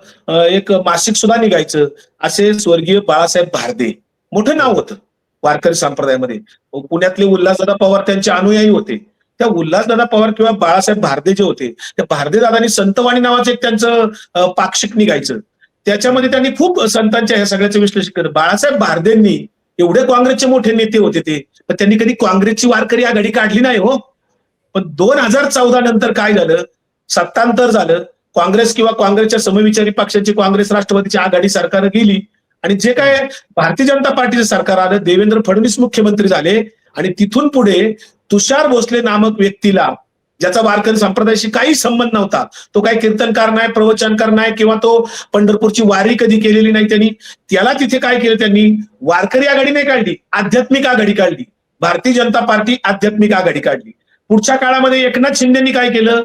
Speaker 2: एक मासिक सुद्धा निघायचं, असे स्वर्गीय बाळासाहेब भारदे. मोठं नाव होतं वारकरी संप्रदायामध्ये. पुण्यातले उल्हासदादा पवार त्यांचे अनुयायी होते. त्या उल्हासदादा पवार किंवा बाळासाहेब भारदे जे होते, त्या भारदे दादांनी संतवाणी नावाचं एक त्यांचं पाक्षिक निघायचं. त्याच्यामध्ये त्यांनी खूप संतांच्या ह्या सगळ्याचं विश्लेषण केलं. बाळासाहेब भारदेंनी, एवढे काँग्रेसचे मोठे नेते होते ते, पण त्यांनी कधी काँग्रेसची वारकरी आघाडी काढली नाही हो. पण 2014 नंतर काय झालं? सत्तांतर झालं. काँग्रेस किंवा काँग्रेसच्या समविचारी पक्षांची, काँग्रेस राष्ट्रवादीची आघाडी सरकार गेली आणि जे काय भारतीय जनता पार्टीचं सरकार आलं, देवेंद्र फडणवीस मुख्यमंत्री झाले. आणि तिथून पुढे तुषार भोसले नामक व्यक्तीला, ज्याचा वारकरी संप्रदायाशी काही संबंध नव्हता, तो काही कीर्तनकार नाही, प्रवचनकार नाही, किंवा तो पंढरपूरची वारी कधी केलेली नाही त्यांनी, त्याला तिथे काय केलं त्यांनी? वारकरी आघाडी नाही काढली, आध्यात्मिक आघाडी काढली. भारतीय जनता पार्टी आध्यात्मिक आघाडी काढली. पुढच्या काळामध्ये एकनाथ शिंदेनी काय केलं?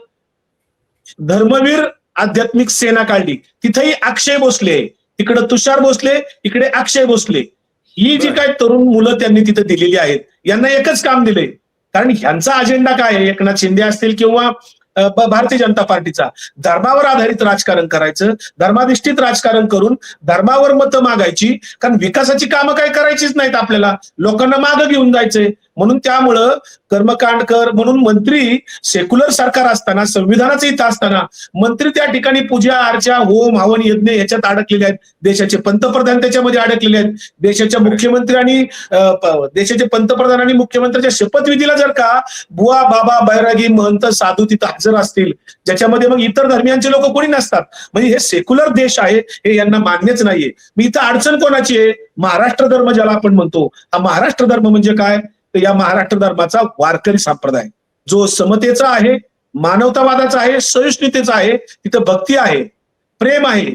Speaker 2: धर्मवीर आध्यात्मिक सेना काढली. तिथेही अक्षय भोसले, तिकडे तुषार भोसले, इकडे अक्षय भोसले. ही जी काय तरुण मुलं त्यांनी तिथे दिलेली आहेत, यांना एकच काम दिलंय. कारण ह्यांचा अजेंडा काय आहे? एकनाथ शिंदे असतील किंवा भारतीय जनता पार्टीचा, धर्मावर आधारित राजकारण करायचं, धर्माधिष्ठित राजकारण करून धर्मावर मतं मागायची. कारण विकासाची कामं काय करायचीच नाहीत आपल्याला, लोकांना मागं घेऊन जायचंय. म्हणून त्यामुळं कर्मकांड कर म्हणून मंत्री, सेक्युलर सरकार असताना, संविधानाचं इथं असताना मंत्री त्या ठिकाणी पूजा अर्चा, होम हवन यज्ञ याच्यात अडकलेले आहेत. देशाचे पंतप्रधान त्याच्यामध्ये अडकलेले आहेत. देशाच्या मुख्यमंत्री आणि देशाचे पंतप्रधान आणि मुख्यमंत्र्याच्या शपथविधीला जर का बुवा, बाबा, बैरागी, महंत, साधू तिथं हजर असतील, ज्याच्यामध्ये मग इतर धर्मियांचे लोक कोणी नसतात, म्हणजे हे सेक्युलर देश आहे, हे यांना मान्यच नाहीये. मी इथं अडचण कोणाची आहे? महाराष्ट्र धर्म ज्याला आपण म्हणतो, हा महाराष्ट्र धर्म म्हणजे काय? तर या महाराष्ट्र धर्माचा वारकरी संप्रदाय जो समतेचा आहे, मानवतावादाचा आहे, सहिष्णुतेचा आहे, तिथं भक्ती आहे, प्रेम आहे,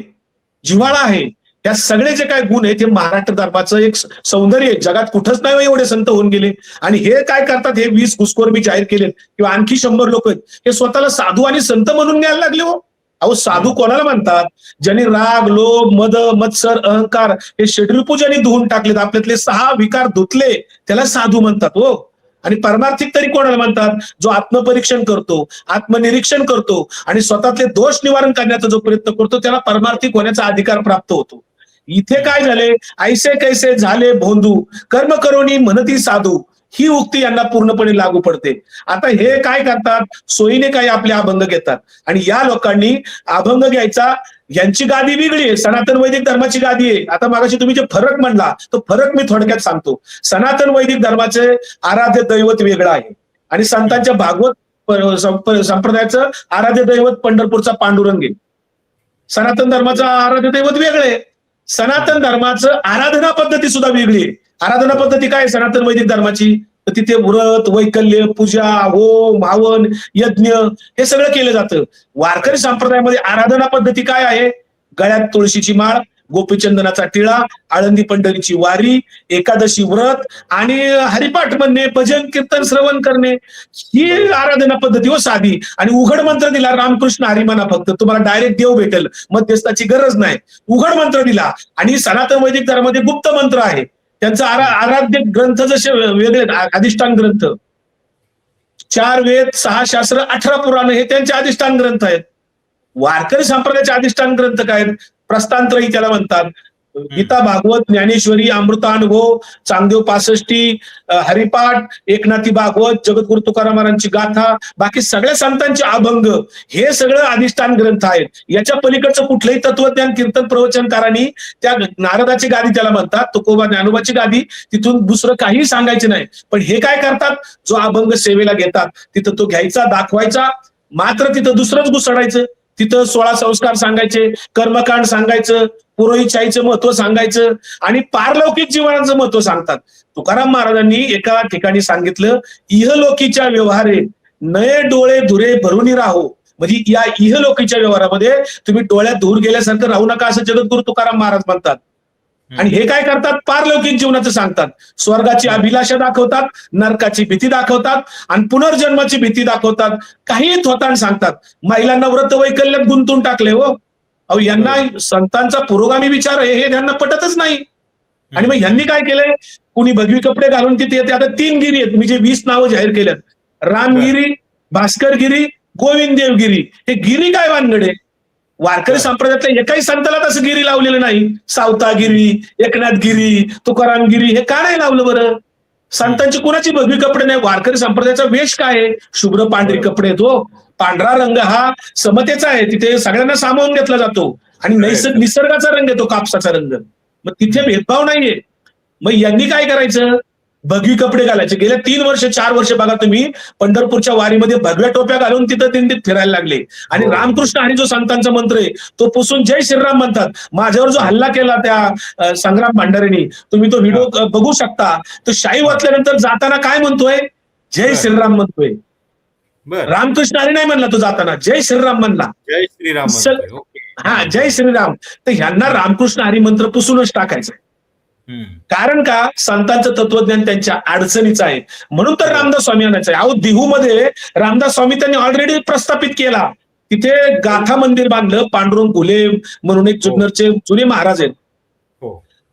Speaker 2: जिव्हाळा आहे, या सगळे जे काय गुण आहे ते महाराष्ट्र धर्माचं एक सौंदर्य आहे. जगात कुठंच नाही एवढे संत होऊन गेले. आणि हे काय करतात? हे 20 घुसखोर मी जाहीर केलेत किंवा आणखी 100 लोक आहेत, हे स्वतःला साधू आणि संत म्हणून घ्यायला लागले हो. अहो, साधू कोणाला म्हणतात? ज्यांनी राग, लोभ, मद, मत्सर, अहंकार हे षड्रिपुजांनी धुवून टाकलेत, आपल्यातले 6 विकार धुतले, त्याला साधू म्हणतात हो. आणि परमार्थिक तरी कोणाला म्हणतात? जो आत्मपरीक्षण करतो, आत्मनिरीक्षण करतो आणि स्वतःतले दोष निवारण करण्याचा जो प्रयत्न करतो, त्याला परमार्थिक होण्याचा अधिकार प्राप्त होतो. इथे काय झाले? ऐसे कैसे झाले भोंदू, कर्म करोनी म्हणती साधू, ही उक्ती यांना पूर्णपणे लागू पडते. आता हे काय करतात? सोयीने काही आपले अभंग घेतात आणि या लोकांनी अभंग घ्यायचा, यांची गादी वेगळी आहे, सनातन वैदिक धर्माची गादी आहे. आता मागाशी तुम्ही जे फरक म्हणला, तो फरक मी थोडक्यात सांगतो. सनातन वैदिक धर्माचे आराध्य दैवत वेगळं आहे आणि संतांच्या भागवत संप्रदायाचं आराध्य दैवत पंढरपूरचा पांडुरंग आहे. सनातन धर्माचं आराध्य दैवत वेगळं आहे. सनातन धर्माचं आराधना पद्धती सुद्धा वेगळी आहे. आराधना पद्धती काय आहे सनातन वैदिक धर्माची? तर तिथे व्रत, वैकल्य, पूजा, होम हवन, यज्ञ हे सगळं केलं जातं. वारकरी संप्रदायामध्ये आराधना पद्धती काय आहे? गळ्यात तुळशीची माळ, गोपीचंदनाचा टिळा, आळंदी पंढरीची वारी, एकादशी व्रत आणि हरिपाठ म्हणणे, भजन कीर्तन श्रवण करणे, ही आराधना पद्धती व साधी. आणि उघड मंत्र दिला, रामकृष्ण हरी म्हणा फक्त, तुम्हाला डायरेक्ट देव भेटेल, मध्यस्थाची गरज नाही. उघड मंत्र दिला. आणि सनातन वैदिक धर्मामध्ये गुप्त मंत्र आहे. त्यांचा आराध्य ग्रंथ जसे वेगळे अधिष्ठान ग्रंथ, 4 वेद, 6 शास्त्र, 18 पुराण हे त्यांचे अधिष्ठान ग्रंथ आहेत. वारकरी संप्रदायाचे अधिष्ठान ग्रंथ काय आहेत? प्रस्थानत्रयी त्याला म्हणतात. गीता, भागवत, ज्ञानेश्वरी, अमृतानुभव, चांगदेव 65, हरिपाठ, एकनाथी भागवत, जगद्गुरु तुकाराम महाराजांची गाथा, बाकी सगळ्या संतांचे अभंग, हे सगळं अधिष्ठान ग्रंथ आहेत. याच्या पलीकडचं कुठलंही तत्वज्ञान कीर्तन प्रवचनकारांनी, त्या नारदाची गादी त्याला म्हणतात, तुकोबा ज्ञानोबाची गादी, तिथून दुसरं काही सांगायचं नाही. पण हे काय करतात, जो अभंग सेवेला घेतात तिथं तो घ्यायचा, दाखवायचा, मात्र तिथं दुसरंच घुसडायचं. तिथं 16 संस्कार सांगायचे, कर्मकांड सांगायचं, पुरोहितशाहीचं महत्व सांगायचं आणि पारलौकिक जीवनाचं महत्व सांगतात. तुकाराम महाराजांनी एका ठिकाणी सांगितलं, इहलोकीच्या व्यवहारे नये डोळे धुरे भरून राहो. म्हणजे या इहलोकीच्या व्यवहारामध्ये तुम्ही डोळ्यात धूर गेल्यासारखं राहू नका, असं जगद्गुरु तुकाराम महाराज म्हणतात. आणि हे काय करतात, पारलौकिक जीवनाचं सांगतात. स्वर्गाची अभिलाषा दाखवतात, नरकाची भीती दाखवतात आणि पुनर्जन्माची भीती दाखवतात. काही थोतांड सांगतात. महिलांना व्रत वैकल्यात गुंतून टाकले हो. अहो, यांना संतांचा पुरोगामी विचार आहे हे त्यांना पटतच नाही. आणि मग यांनी काय केलंय, कुणी भगवी कपडे घालून तिथे येते. आता 3 गिरी आहेत, मी जे 20 नावं जाहीर केल्यात, रामगिरी, भास्करगिरी, गोविंददेवगिरी. हे गिरी काय वानगडे? वारकरी संप्रदायातल्या एकाही संताला तसं गिरी लावलेलं नाही. सावतागिरी, एकनाथगिरी, तुकारामगिरी हे का नाही लावलं बरं? संतांची कुणाची भगवी कपडे नाही. वारकरी संप्रदायाचा वेश काय आहे? शुभ्र पांढरी कपडे आहेत हो. पांढरा रंग हा समतेचा आहे, तिथे सगळ्यांना सामावून घेतला जातो. आणि निसर्गाचा रंग येतो, कापसाचा रंग. मग तिथे भेदभाव नाहीये. मग यांनी काय करायचं, भगवी कपडे घालायचे. गेल्या 3 वर्ष 4 वर्ष बघा तुम्ही, पंढरपूरच्या वारीमध्ये भगव्या टोप्या घालून तिथं दिंडीत फिरायला लागले. आणि रामकृष्ण हरी जो संतांचा मंत्र आहे तो पुसून जय श्रीराम म्हणतात. माझ्यावर जो हल्ला केला त्या संग्राम भांडारेंनी, तुम्ही तो व्हिडिओ बघू शकता. तो शाही वाचल्यानंतर जाताना काय म्हणतोय, जय श्रीराम म्हणतोय. रामकृष्ण हरी नाही म्हणला तो जाताना, जय श्रीराम म्हणला.
Speaker 1: जय श्रीराम.
Speaker 2: हा, जय श्रीराम. तर ह्यांना रामकृष्ण हरी मंत्र पुसूनच टाकायचं. कारण का, संतांचं तत्वज्ञान त्यांच्या अडचणीचं आहे. म्हणून तर रामदास स्वामी आणायचं आहे. अहो, देहूमध्ये रामदास स्वामी त्यांनी ऑलरेडी प्रस्थापित केला. तिथे गाथा मंदिर बांधलं. पांडुरंग घुले म्हणून एक जुन्नरचे जुने महाराज आहेत.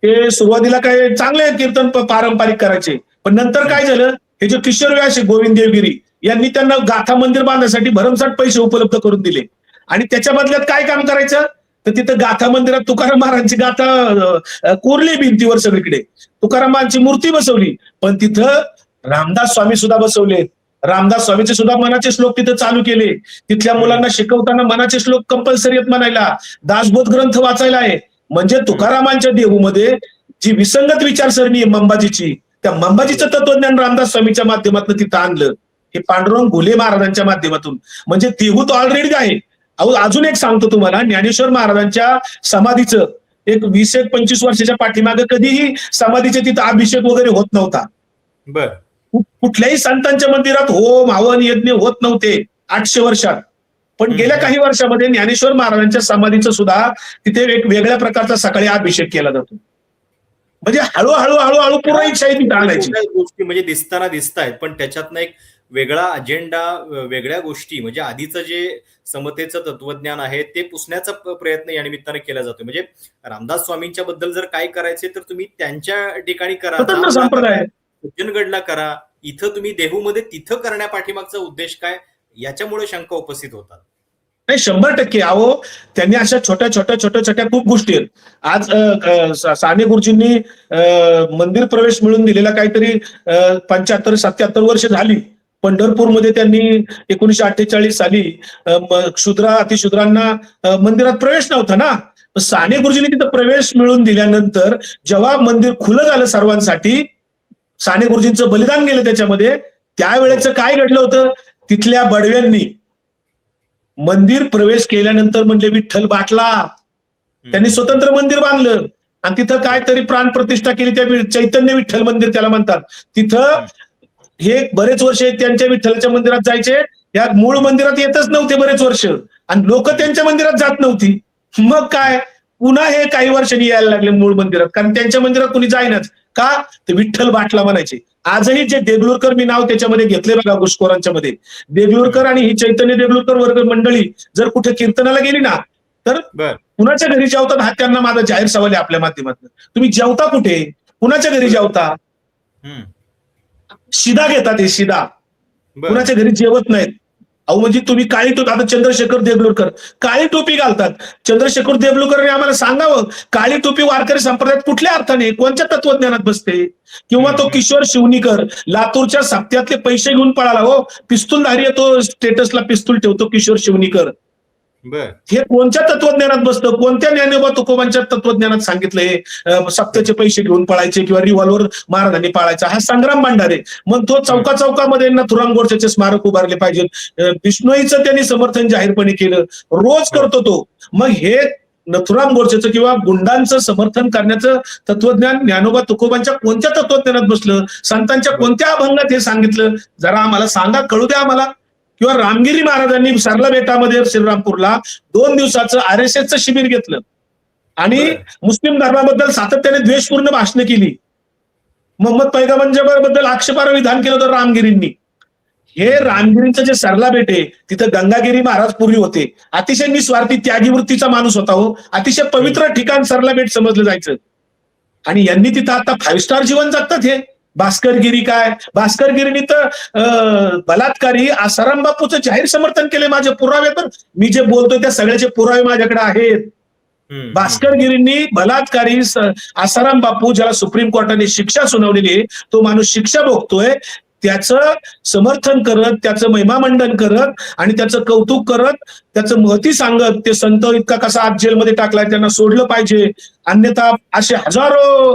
Speaker 2: ते सुरुवातीला काय चांगले कीर्तन पारंपरिक करायचे, पण नंतर काय झालं, हे जे किशोर व्यास गोविंद देवगिरी यांनी त्यांना गाथा मंदिर बांधण्यासाठी भरमसाठ पैसे उपलब्ध करून दिले. आणि त्याच्या बदल्यात काय काम करायचं, तर तिथं गाथा मंदिरात तुकाराम महाराजांची गाथा कोरली भिंतीवर सगळीकडे, तुकारामांची मूर्ती बसवली. पण तिथं रामदास स्वामी सुद्धा बसवले. रामदास स्वामीचे सुद्धा मनाचे श्लोक तिथं चालू केले. तिथल्या मुलांना शिकवताना मनाचे श्लोक कंपल्सरी आहेत म्हणायला. दासबोध ग्रंथ वाचायला आहे. म्हणजे तुकारामांच्या देहूमध्ये जी विसंगत विचारसरणी आहे मंबाजीची, त्या मंबाजीचं तत्वज्ञान रामदास स्वामीच्या माध्यमातून तिथं आणलं. हे पांडुरंग घुले महाराजांच्या माध्यमातून. म्हणजे देहूत ऑलरेडी आहे. अजून एक सांगतो तुम्हाला, ज्ञानेश्वर महाराजांच्या समाधीचं एक 20-25 वर्षाच्या पाठीमागे कधीही समाधीचे तिथं अभिषेक वगैरे होत नव्हता. कुठल्याही संतांच्या मंदिरात होम हवन यज्ञ होत नव्हते 800 वर्षात. पण गेल्या काही वर्षामध्ये ज्ञानेश्वर महाराजांच्या समाधीचं सुद्धा तिथे एक वेगळ्या प्रकारचा सकाळी अभिषेक केला जातो. म्हणजे हळूहळू पुरोहितशाही तिथे आणायची.
Speaker 1: गोष्टी म्हणजे दिसताना दिसतायत, पण त्याच्यातनं एक वेगळा अजेंडा, वेगळ्या गोष्टी, म्हणजे आधीचं जे समतेचं तत्वज्ञान आहे ते पुसण्याचा प्रयत्न या निमित्ताने केला जातो. म्हणजे रामदास स्वामींच्या बद्दल जर काय करायचे तर तुम्ही त्यांच्या ठिकाणी करा, सज्जनगडला करा. इथं तुम्ही देहूमध्ये तिथं करण्या पाठीमागचा उद्देश काय, याच्यामुळे शंका उपस्थित होतात.
Speaker 2: नाही, 100%. अहो, त्यांनी अशा छोट्या खूप गोष्टी आहेत. आज साने गुरुजींनी मंदिर प्रवेश मिळून दिलेला काहीतरी 75-77 वर्ष झाली. पंढरपूरमध्ये त्यांनी 1948 साली अतिशूद्रांना मंदिरात प्रवेश नव्हता ना. साने गुरुजींनी तिथं प्रवेश मिळून दिल्यानंतर जेव्हा मंदिर खुलं झालं सर्वांसाठी, साने गुरुजींचं बलिदान गेलं त्याच्यामध्ये, त्यावेळेचं काय घडलं होतं, तिथल्या बडव्यांनी मंदिर प्रवेश केल्यानंतर म्हणजे विठ्ठल बाटला, त्यांनी स्वतंत्र मंदिर बांधलं आणि तिथं काय तरी प्राण प्रतिष्ठा केली. त्या चैतन्य विठ्ठल मंदिर त्याला म्हणतात. तिथं हे बरेच वर्ष त्यांच्या विठ्ठलाच्या मंदिरात जायचे, या मूळ मंदिरात येतच नव्हते बरेच वर्ष, आणि लोक त्यांच्या मंदिरात जात नव्हती. मग काय, पुन्हा हे काही वर्षांनी यायला लागले मूळ मंदिरात, कारण त्यांच्या मंदिरात कुणी जाईनाच. का? ते विठ्ठल बाटला म्हणायचे. आजही जे देगलूरकर मी नाव त्याच्यामध्ये घेतले बघा घुसखोरांच्या मध्ये, देगलूरकर आणि ही चैतन्य देगलूरकर वर्ग मंडळी जर कुठे कीर्तनाला गेली ना, तर
Speaker 1: बर
Speaker 2: कुणाच्या घरी जेवतात हा त्यांना माझा जाहीर सवाल आहे आपल्या माध्यमातून. तुम्ही जेवता कुठे, कुणाच्या घरी जेवता?
Speaker 1: हम्म.
Speaker 2: शिदा घेतात हे शिदा,
Speaker 1: बर
Speaker 2: कुणाच्या घरी जेवत नाहीत. अहो म्हणजे तुम्ही काळी टोपी, आता चंद्रशेखर देगलूरकर काळी टोपी घालतात. चंद्रशेखर देगलूरकरने आम्हाला सांगावं, काळी टोपी वारकरी संप्रदायात कुठल्या अर्थाने, कोणत्या तत्वज्ञानात बसते? किंवा तो किशोर शिवनीकर लातूरच्या सप्त्यातले पैसे घेऊन पळाला, हो पिस्तूलधारी आहे तो, स्टेटसला पिस्तूल ठेवतो किशोर शिवनीकर.
Speaker 1: बर
Speaker 2: हे कोणत्या तत्वज्ञानात बसतं? कोणत्या ज्ञानोबा तुकोबांच्या तत्वज्ञानात सांगितलंय सप्त्याचे पैसे घेऊन पळायचे किंवा रिव्हॉल्वर महाराजांनी पाळायचा? हा संग्राम भांडारे. मग तो चौका चौकामध्ये नथुराम गोडसेचे स्मारक उभारले पाहिजेत. बिश्नोईचं त्यांनी समर्थन जाहीरपणे केलं, रोज करतो तो. मग हे नथुराम गोडसेचं किंवा गुंडांचं समर्थन करण्याचं तत्वज्ञान ज्ञानोबा तुकोबांच्या कोणत्या तत्वज्ञानात बसलं? संतांच्या कोणत्या अभंगात हे सांगितलं? जरा आम्हाला सांगा, कळू द्या आम्हाला. किंवा रामगिरी महाराजांनी सरला बेटामध्ये श्रीरामपूरला 2 दिवसाचं RSSचं शिबिर घेतलं आणि मुस्लिम धर्माबद्दल सातत्याने द्वेषपूर्ण भाषणं केली. मोहम्मद पैगंबराबद्दल आक्षेपार्ह विधान केलं होतं रामगिरींनी. हे रामगिरींचं जे सरला बेट आहे, तिथं गंगागिरी महाराज पूर्वी होते. अतिशय निस्वार्थी त्यागी वृत्तीचा माणूस होता हो. अतिशय पवित्र ठिकाण सरला बेट समजलं जायचं. आणि यांनी तिथं आता 5 स्टार जीवन जगतात. हे भास्करगिरी काय, भास्करगिरीनी तर बलात्कारी आसाराम बापूचं जाहीर समर्थन केले. माझे पुरावे, तर मी जे बोलतोय त्या सगळ्याचे पुरावे माझ्याकडे आहेत. भास्करगिरींनी बलात्कारी आसाराम बापू, ज्याला सुप्रीम कोर्टाने शिक्षा सुनावलेली आहे, तो माणूस शिक्षा भोगतोय, त्याचं समर्थन करत, त्याचं महिमामंडन करत आणि त्याचं कौतुक करत, त्याचं महती सांगत, ते संत इतका कसा आज जेलमध्ये टाकलाय, त्यांना सोडलं पाहिजे, अन्यथा असे हजारो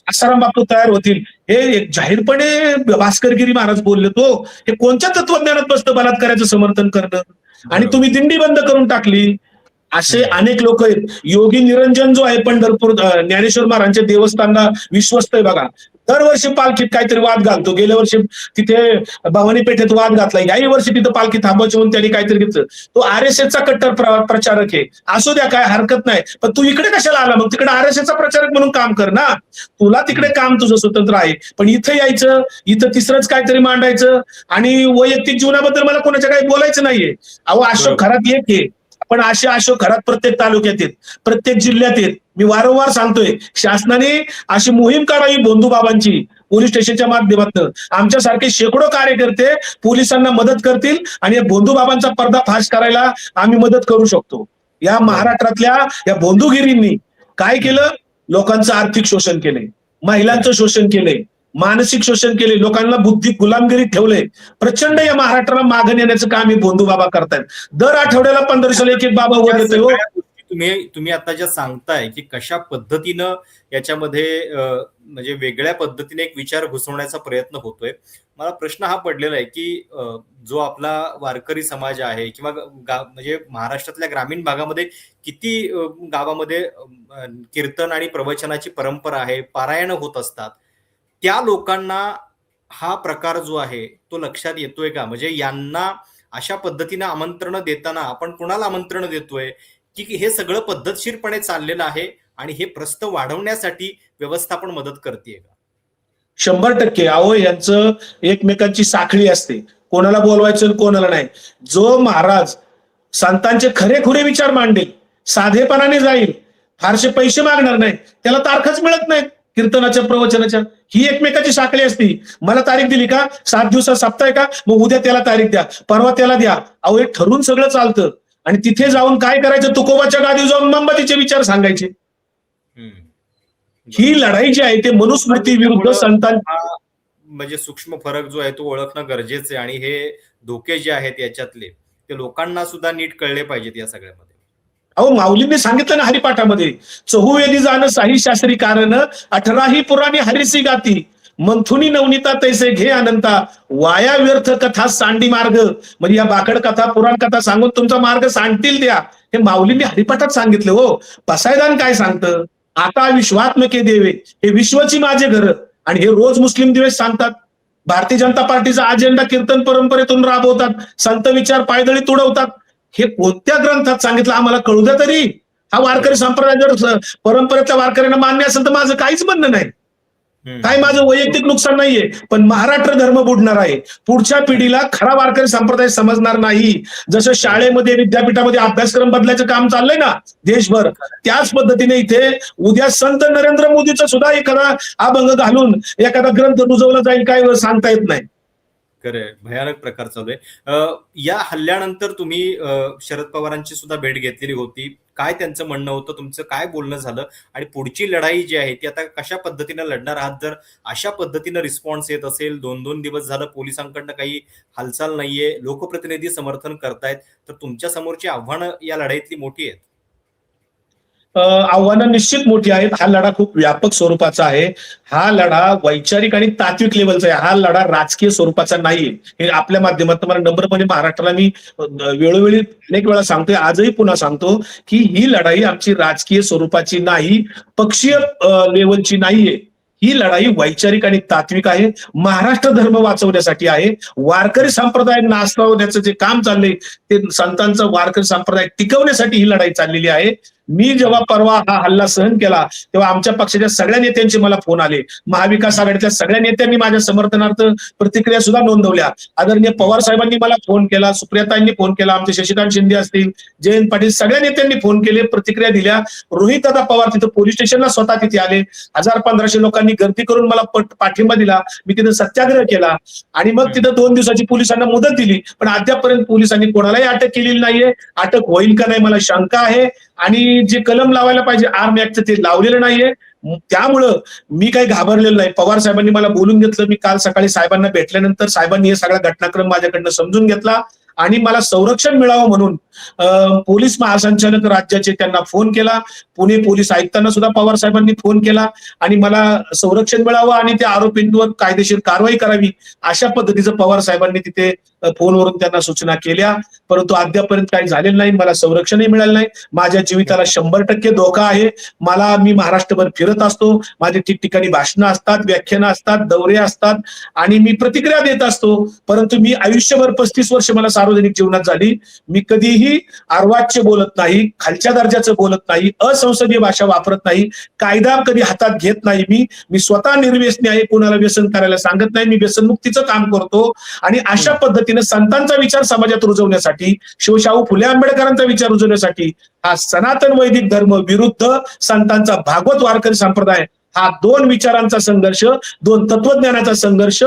Speaker 2: आसाराम बापू तयार होतील, हे जाहीरपणे भास्करगिरी महाराज बोलले. तो हे कोणत्या तत्वज्ञानात बसतं बलात्काराचं समर्थन करणं? आणि तुम्ही दिंडी बंद करून टाकली. असे अनेक लोक आहेत. योगी निरंजन जो आहे पंढरपूर ज्ञानेश्वर महाराजांच्या देवस्थानला विश्वस्त आहे बघा, दरवर्षी पालखीत काहीतरी वाद घालतो. गेल्या वर्षी तिथे भवानी पेठेत वाद घातला, याही वर्षी तिथं पालखी थांबवायची म्हणून त्यांनी काहीतरी घेतलं. तो RSSचा कट्टर प्रचारक आहे. असू द्या, काय हरकत नाही, पण तू इकडे कशाला आला? मग तिकडे RSSचा प्रचारक म्हणून काम कर ना. तुला तिकडे काम तुझं स्वतंत्र आहे, पण इथं यायचं, इथं तिसरंच काहीतरी मांडायचं आणि वैयक्तिक जीवनाबद्दल मला कोणाच्या काही बोलायचं नाहीये. अहो अशोक खरात एक आहे, पण असे अशोक खरात प्रत्येक तालुक्यात आहेत, प्रत्येक जिल्ह्यात आहेत. मी वारंवार सांगतोय, शासनाने अशी मोहीम काढावी भोंदूबाबांची पोलीस स्टेशनच्या माध्यमातून. आमच्यासारखे शेकडो कार्यकर्ते पोलिसांना मदत करतील आणि भोंदूबाबांचा पर्दाफाश करायला आम्ही मदत करू शकतो. या महाराष्ट्रातल्या या भोंदूगिरींनी काय केलं? लोकांचं आर्थिक शोषण केलंय, महिलांचं शोषण केलंय, मानसिक शोषण केले, लोकांना बुद्धी गुलामगिरीत ठेवले. प्रचंड या महाराष्ट्राला मागं नेण्याचं काम हे भोंदू बाबा करतायत. दर आठवड्याला 1500 एक बाबा वर येतोय हो.
Speaker 1: तुम्ही आता ज्या सांगताय की कशा पद्धतीनं याच्यामध्ये म्हणजे वेगळ्या पद्धतीने एक विचार घुसवण्याचा प्रयत्न होतोय. मला प्रश्न हा पडलेला आहे की जो आपला वारकरी समाज आहे किंवा म्हणजे महाराष्ट्रातल्या ग्रामीण भागामध्ये किती गावामध्ये कीर्तन आणि प्रवचनाची परंपरा आहे, पारायण होत असतात, त्या लोकांना हा प्रकार जो आहे तो लक्षात येतोय का? म्हणजे यांना अशा पद्धतीने आमंत्रण देताना आपण कुणाला आमंत्रण देतोय की हे सगळं पद्धतशीरपणे चाललेलं आहे आणि हे प्रस्थ वाढवण्यासाठी व्यवस्थापन मदत करते का?
Speaker 2: 100%. अहो यांचं एकमेकांची साखळी असते, कोणाला बोलवायचं कोणाला नाही. जो महाराज संतांचे खरेखुरे विचार मांडेल, साधेपणाने जाईल, फारसे पैसे मागणार नाही, त्याला तारखाच मिळत नाहीत कीर्तनाच्या प्रवचनाच्या. ही एकमेकाची साखळी असती. मला तारीख दिली का, 7 दिवसात सप्ताह का, मग उद्या त्याला तारीख द्या, परवा त्याला द्या. अहो हे ठरून सगळं चालतं. आणि तिथे जाऊन काय करायचं? तुकोबाच्या गादी जाऊन मोमबत्तीचे विचार सांगायचे. ही लढाई जी आहे ते मनुस्मृती विरुद्ध संतांचा
Speaker 1: म्हणजे सूक्ष्म फरक जो आहे तो ओळखणं गरजेचं आहे आणि हे धोके जे आहेत याच्यातले ते लोकांना सुद्धा नीट कळले पाहिजेत या सगळ्यामध्ये.
Speaker 2: अहो माऊलींनी सांगितलं ना हरिपाठामध्ये, चहुवेदी जाणं साही शास्त्री कारण, 18ही पुराणी हरिसी गाती, मंथुनी नवनीता तैसे घे अनंता, वाया व्यर्थ कथा सांडी मार्ग. म्हणजे या बाकड कथा पुराण कथा सांगून तुमचा मार्ग सांडतील द्या. हे माऊलींनी हरिपाठात सांगितलं हो. पसायदान काय सांगतं? आता विश्वात्मके देवे, हे विश्वची माझे घर. आणि हे रोज मुस्लिम दिवस सांगतात. भारतीय जनता पार्टीचा अजेंडा कीर्तन परंपरेतून राबवतात, संत विचार पायदळी तुडवतात. हे कोणत्या ग्रंथात सांगितलं आम्हाला कळू द्या तरी. हा वारकरी संप्रदाय जर परंपरेच्या वारकऱ्यांना मान्य असेल तर माझं काहीच म्हणणं नाही. काय माझं वैयक्तिक नुकसान नाहीये, पण महाराष्ट्र धर्म बुडणार आहे. पुढच्या पिढीला खरा वारकरी संप्रदाय समजणार नाही. जसं शाळेमध्ये विद्यापीठामध्ये अभ्यासक्रम बदलायचं काम चाललंय ना देशभर, त्याच पद्धतीने इथे उद्या संत नरेंद्र मोदीचा सुद्धा एखादा अभंग घालून एखादा ग्रंथ रुजवला जाईल काय सांगता येत नाही.
Speaker 1: खरंय, भयानक प्रकार चालू आहे. या हल्ल्यानंतर तुम्ही शरद पवारांची सुद्धा भेट घेतलेली होती. काय त्यांचं म्हणणं होतं, तुमचं काय बोलणं झालं आणि पुढची लढाई जी आहे ती आता कशा पद्धतीनं लढणार आहात? जर अशा पद्धतीनं रिस्पॉन्स येत असेल, 2-2 दिवस झालं पोलिसांकडनं काही हालचाल नाहीये, लोकप्रतिनिधी समर्थन करतायत, तर तुमच्या समोरची आव्हानं या लढाईतली मोठी आहेत.
Speaker 2: आव्हानं निश्चित मोठी आहेत. हा लढा खूप व्यापक स्वरूपाचा आहे. हा लढा वैचारिक आणि तात्विक लेवलचा आहे. हा लढा राजकीय स्वरूपाचा नाहीये. हे आपल्या माध्यमातून मला नम्रपणे महाराष्ट्राला मी वेळोवेळी अनेक वेळा सांगतोय, आजही पुन्हा सांगतो की ही लढाई आमची राजकीय स्वरूपाची नाही, पक्षीय लेवलची नाहीये. ही लढाई वैचारिक आणि तात्विक आहे. महाराष्ट्र धर्म वाचवण्यासाठी आहे. वारकरी संप्रदाय नासवण्याचं जे काम चाललंय ते संतांचा वारकरी संप्रदाय टिकवण्यासाठी ही लढाई चाललेली आहे. मी जेव्हा परवा हा हल्ला सहन केला तेव्हा आमच्या पक्षाच्या सगळ्या नेत्यांचे मला फोन आले. महाविकास आघाडीतल्या सगळ्या नेत्यांनी माझ्या समर्थनार्थ प्रतिक्रिया सुद्धा नोंदवल्या. आदरणीय पवार साहेबांनी मला फोन केला, सुप्रियाताईंनी फोन केला, आमचे शशिकांत शिंदे असतील, जयंत पाटील, सगळ्या नेत्यांनी फोन केले, प्रतिक्रिया दिल्या. रोहितदादा पवार तिथं पोलीस स्टेशनला स्वतः तिथे आले. 1000-1500 लोकांनी गर्दी करून मला पाठिंबा दिला. मी तिथं सत्याग्रह केला आणि मग तिथं 2 दिवसाची पोलिसांना मुदत दिली. पण अद्यापर्यंत पोलिसांनी कोणालाही अटक केलेली नाहीये. अटक होईल का नाही मला शंका आहे. आणि जे कलम लावायला पाहिजे आर्म ऍक्टचं ते लावलेलं नाहीये. त्यामुळं मी काही घाबरलेलं नाही. पवार साहेबांनी मला बोलून घेतलं. मी काल सकाळी साहेबांना भेटल्यानंतर साहेबांनी हे सगळा घटनाक्रम माझ्याकडनं समजून घेतला आणि मला संरक्षण मिळावं म्हणून पोलीस महासंचालक राज्याचे त्यांना फोन केला. पुणे पोलीस आयुक्तांना सुद्धा पवार साहेबांनी फोन केला आणि मला संरक्षण मिळावं आणि त्या आरोपींवर कायदेशीर कारवाई करावी अशा पद्धतीचं पवार साहेबांनी तिथे फोनवरून त्यांना सूचना केल्या. परंतु अद्यापर्यंत काही झालेलं नाही. मला संरक्षणही मिळालं नाही. माझ्या जीविताला 100% धोका आहे. मी महाराष्ट्रभर फिरत असतो. माझे ठिकठिकाणी भाषणं असतात, व्याख्यानं असतात, दौरे असतात आणि मी प्रतिक्रिया देत असतो. परंतु मी आयुष्यभर 35 वर्ष मला सार्वजनिक जीवनात झाली. मी कधीही अर्वाच्य बोलत नाही, खालच्या दर्जाचं बोलत नाही, असंसदीय भाषा वापरत नाही, कायदा कधी हातात घेत नाही. मी स्वतः निर्व्यसनी आहे, कोणाला व्यसन करायला सांगत नाही. मी व्यसनमुक्तीचं काम करतो आणि अशा पद्धतीने संतांचा विचार समाजात रुजवण्यासाठी, शिवशाहू फुले आंबेडकरांचा विचार रुजवण्यासाठी हा सनातन वैदिक धर्म विरुद्ध संतांचा भागवत वारकरी संप्रदाय, हा 2 विचारांचा संघर्ष, 2 तत्वज्ञानाचा संघर्ष,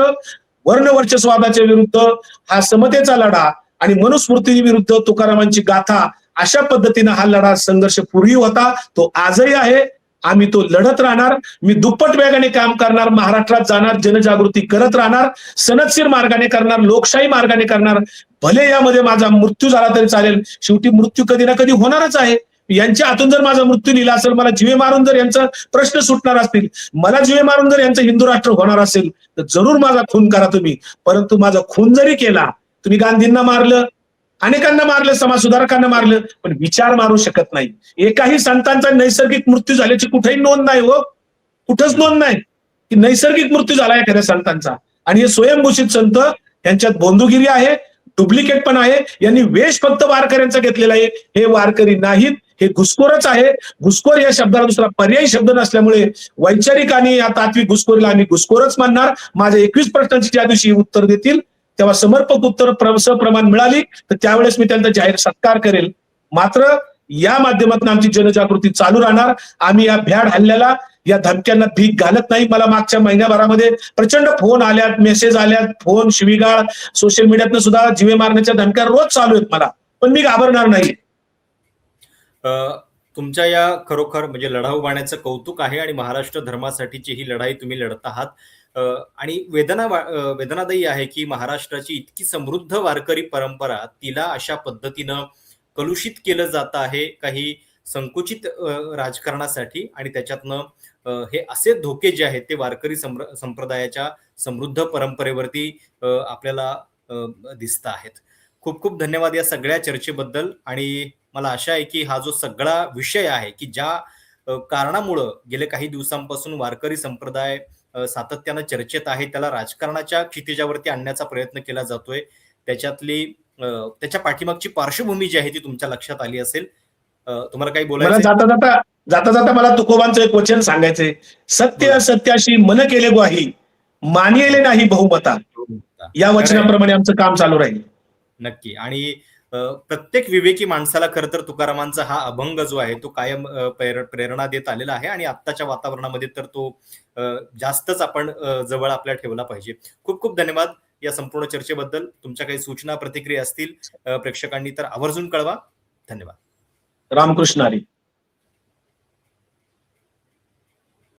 Speaker 2: वर्णवर्चस्वादाच्या विरुद्ध हा समतेचा लढा आणि मनुस्मृती विरुद्ध तुकारामांची गाथा, अशा पद्धतीने हा लढा संघर्ष पूर्वी होता, तो आजही आहे. आम्ही तो लढत राहणार. मी दुप्पट वेगाने काम करणार, महाराष्ट्रात जाणार, जनजागृती करत राहणार, सनदशीर मार्गाने करणार, लोकशाही मार्गाने करणार. भले यामध्ये माझा मृत्यू झाला तरी चालेल. शेवटी मृत्यू कधी ना कधी होणारच आहे. यांच्या हातून जर माझा मृत्यू लिहिला असेल, मला जीवे मारून जर यांचा प्रश्न सुटणार असतील, मला जीवे मारून जर यांचं हिंदू राष्ट्र होणार असेल तर जरूर माझा खून करा तुम्ही. परंतु माझा खून जरी केला, तुम्ही गांधींना मारलं, अनेकांना मारलं, समाज सुधारकांना मारलं, पण विचार मारू शकत नाही. एकाही संतांचा नैसर्गिक मृत्यू झाल्याची कुठेही नोंद नाही हो, कुठंच नोंद नाही की नैसर्गिक मृत्यू झाला एखाद्या संतांचा. आणि हे स्वयंघोषित संत, यांच्यात बोंधुगिरी आहे, डुप्लिकेट पण आहे. यांनी वेश फक्त वारकऱ्यांचा घेतलेला आहे. हे वारकरी नाहीत, हे घुसखोरच आहे. घुसखोर या शब्दाला दुसरा पर्यायी शब्द नसल्यामुळे वैचारिक आणि या तात्विक घुसखोरीला आम्ही घुसखोरच मानणार. माझ्या 21 प्रश्नांची ज्या दिवशी उत्तर देतील तेव्हा समर्पक उत्तर सप्रमाण मिळाली तर त्यावेळेस मी त्यांचा जाहीर सत्कार करेल. मात्र या माध्यमातून आमची जनजागृती चालू राहणार. आम्ही या भ्याड हल्ल्याला, या धमक्यांना भीक घालत नाही. मला मागच्या महिन्याभरामध्ये प्रचंड फोन आल्यात, मेसेज आल्यात, फोन, शिवीगाळ, सोशल मीडियातनं सुद्धा जीवे मारण्याच्या धमक्या रोज चालू आहेत मला, पण मी घाबरणार नाही.
Speaker 1: तुमच्या या खरोखर म्हणजे लढाऊ बाण्याचं कौतुक आहे आणि महाराष्ट्र धर्मासाठीची ही लढाई तुम्ही लढत आहात. आणि वेदनादायी आहे की महाराष्ट्राची इतकी समृद्ध वारकरी परंपरा, तिला अशा पद्धतीनं कलुषित केलं जात आहे काही संकुचित राजकारणासाठी आणि त्याच्यातनं हे असे धोके जे आहेत ते वारकरी संप्रदायाच्या समृद्ध परंपरेवरती आपल्याला दिसत आहेत. खूप खूप धन्यवाद या सगळ्या चर्चेबद्दल. आणि मला आशा आहे की हा जो सगळा विषय आहे की ज्या कारणामुळं गेले काही दिवसांपासून वारकरी संप्रदाय सातत्यानं चर्चेत आहे, त्याला राजकारणाच्या क्षितिजावरती आणण्याचा प्रयत्न केला जातोय, त्याच्यातली त्याच्या पाठीमागची पार्श्वभूमी जी आहे ती तुमच्या लक्षात आली असेल. तुम्हाला काही
Speaker 2: मला
Speaker 1: बोलायचं
Speaker 2: जाता जाता मला तुकोबांचं एक वचन सांगायचंय. सत्य
Speaker 1: बोला.
Speaker 2: सत्याशी मन केले ग्वाही, मानिले नाही बहुमता. या
Speaker 1: खरंय.
Speaker 2: वचनाप्रमाणे आमचं काम चालू राहील.
Speaker 1: नक्की. आणि प्रत्येक विवेकी माणसाला खरं तर तुकारामांचा हा अभंग जो आहे तो कायम प्रेरणा देत आलेला आहे आणि आत्ताच्या वातावरणामध्ये तर तो अ, जास्तच आपण जवळ आपल्या ठेवला पाहिजे. खूप खूप धन्यवाद या संपूर्ण चर्चेबद्दल. तुमच्या काही सूचना प्रतिक्रिया असतील प्रेक्षकांनी तर आवर्जून कळवा. धन्यवाद.
Speaker 2: रामकृष्ण हरी.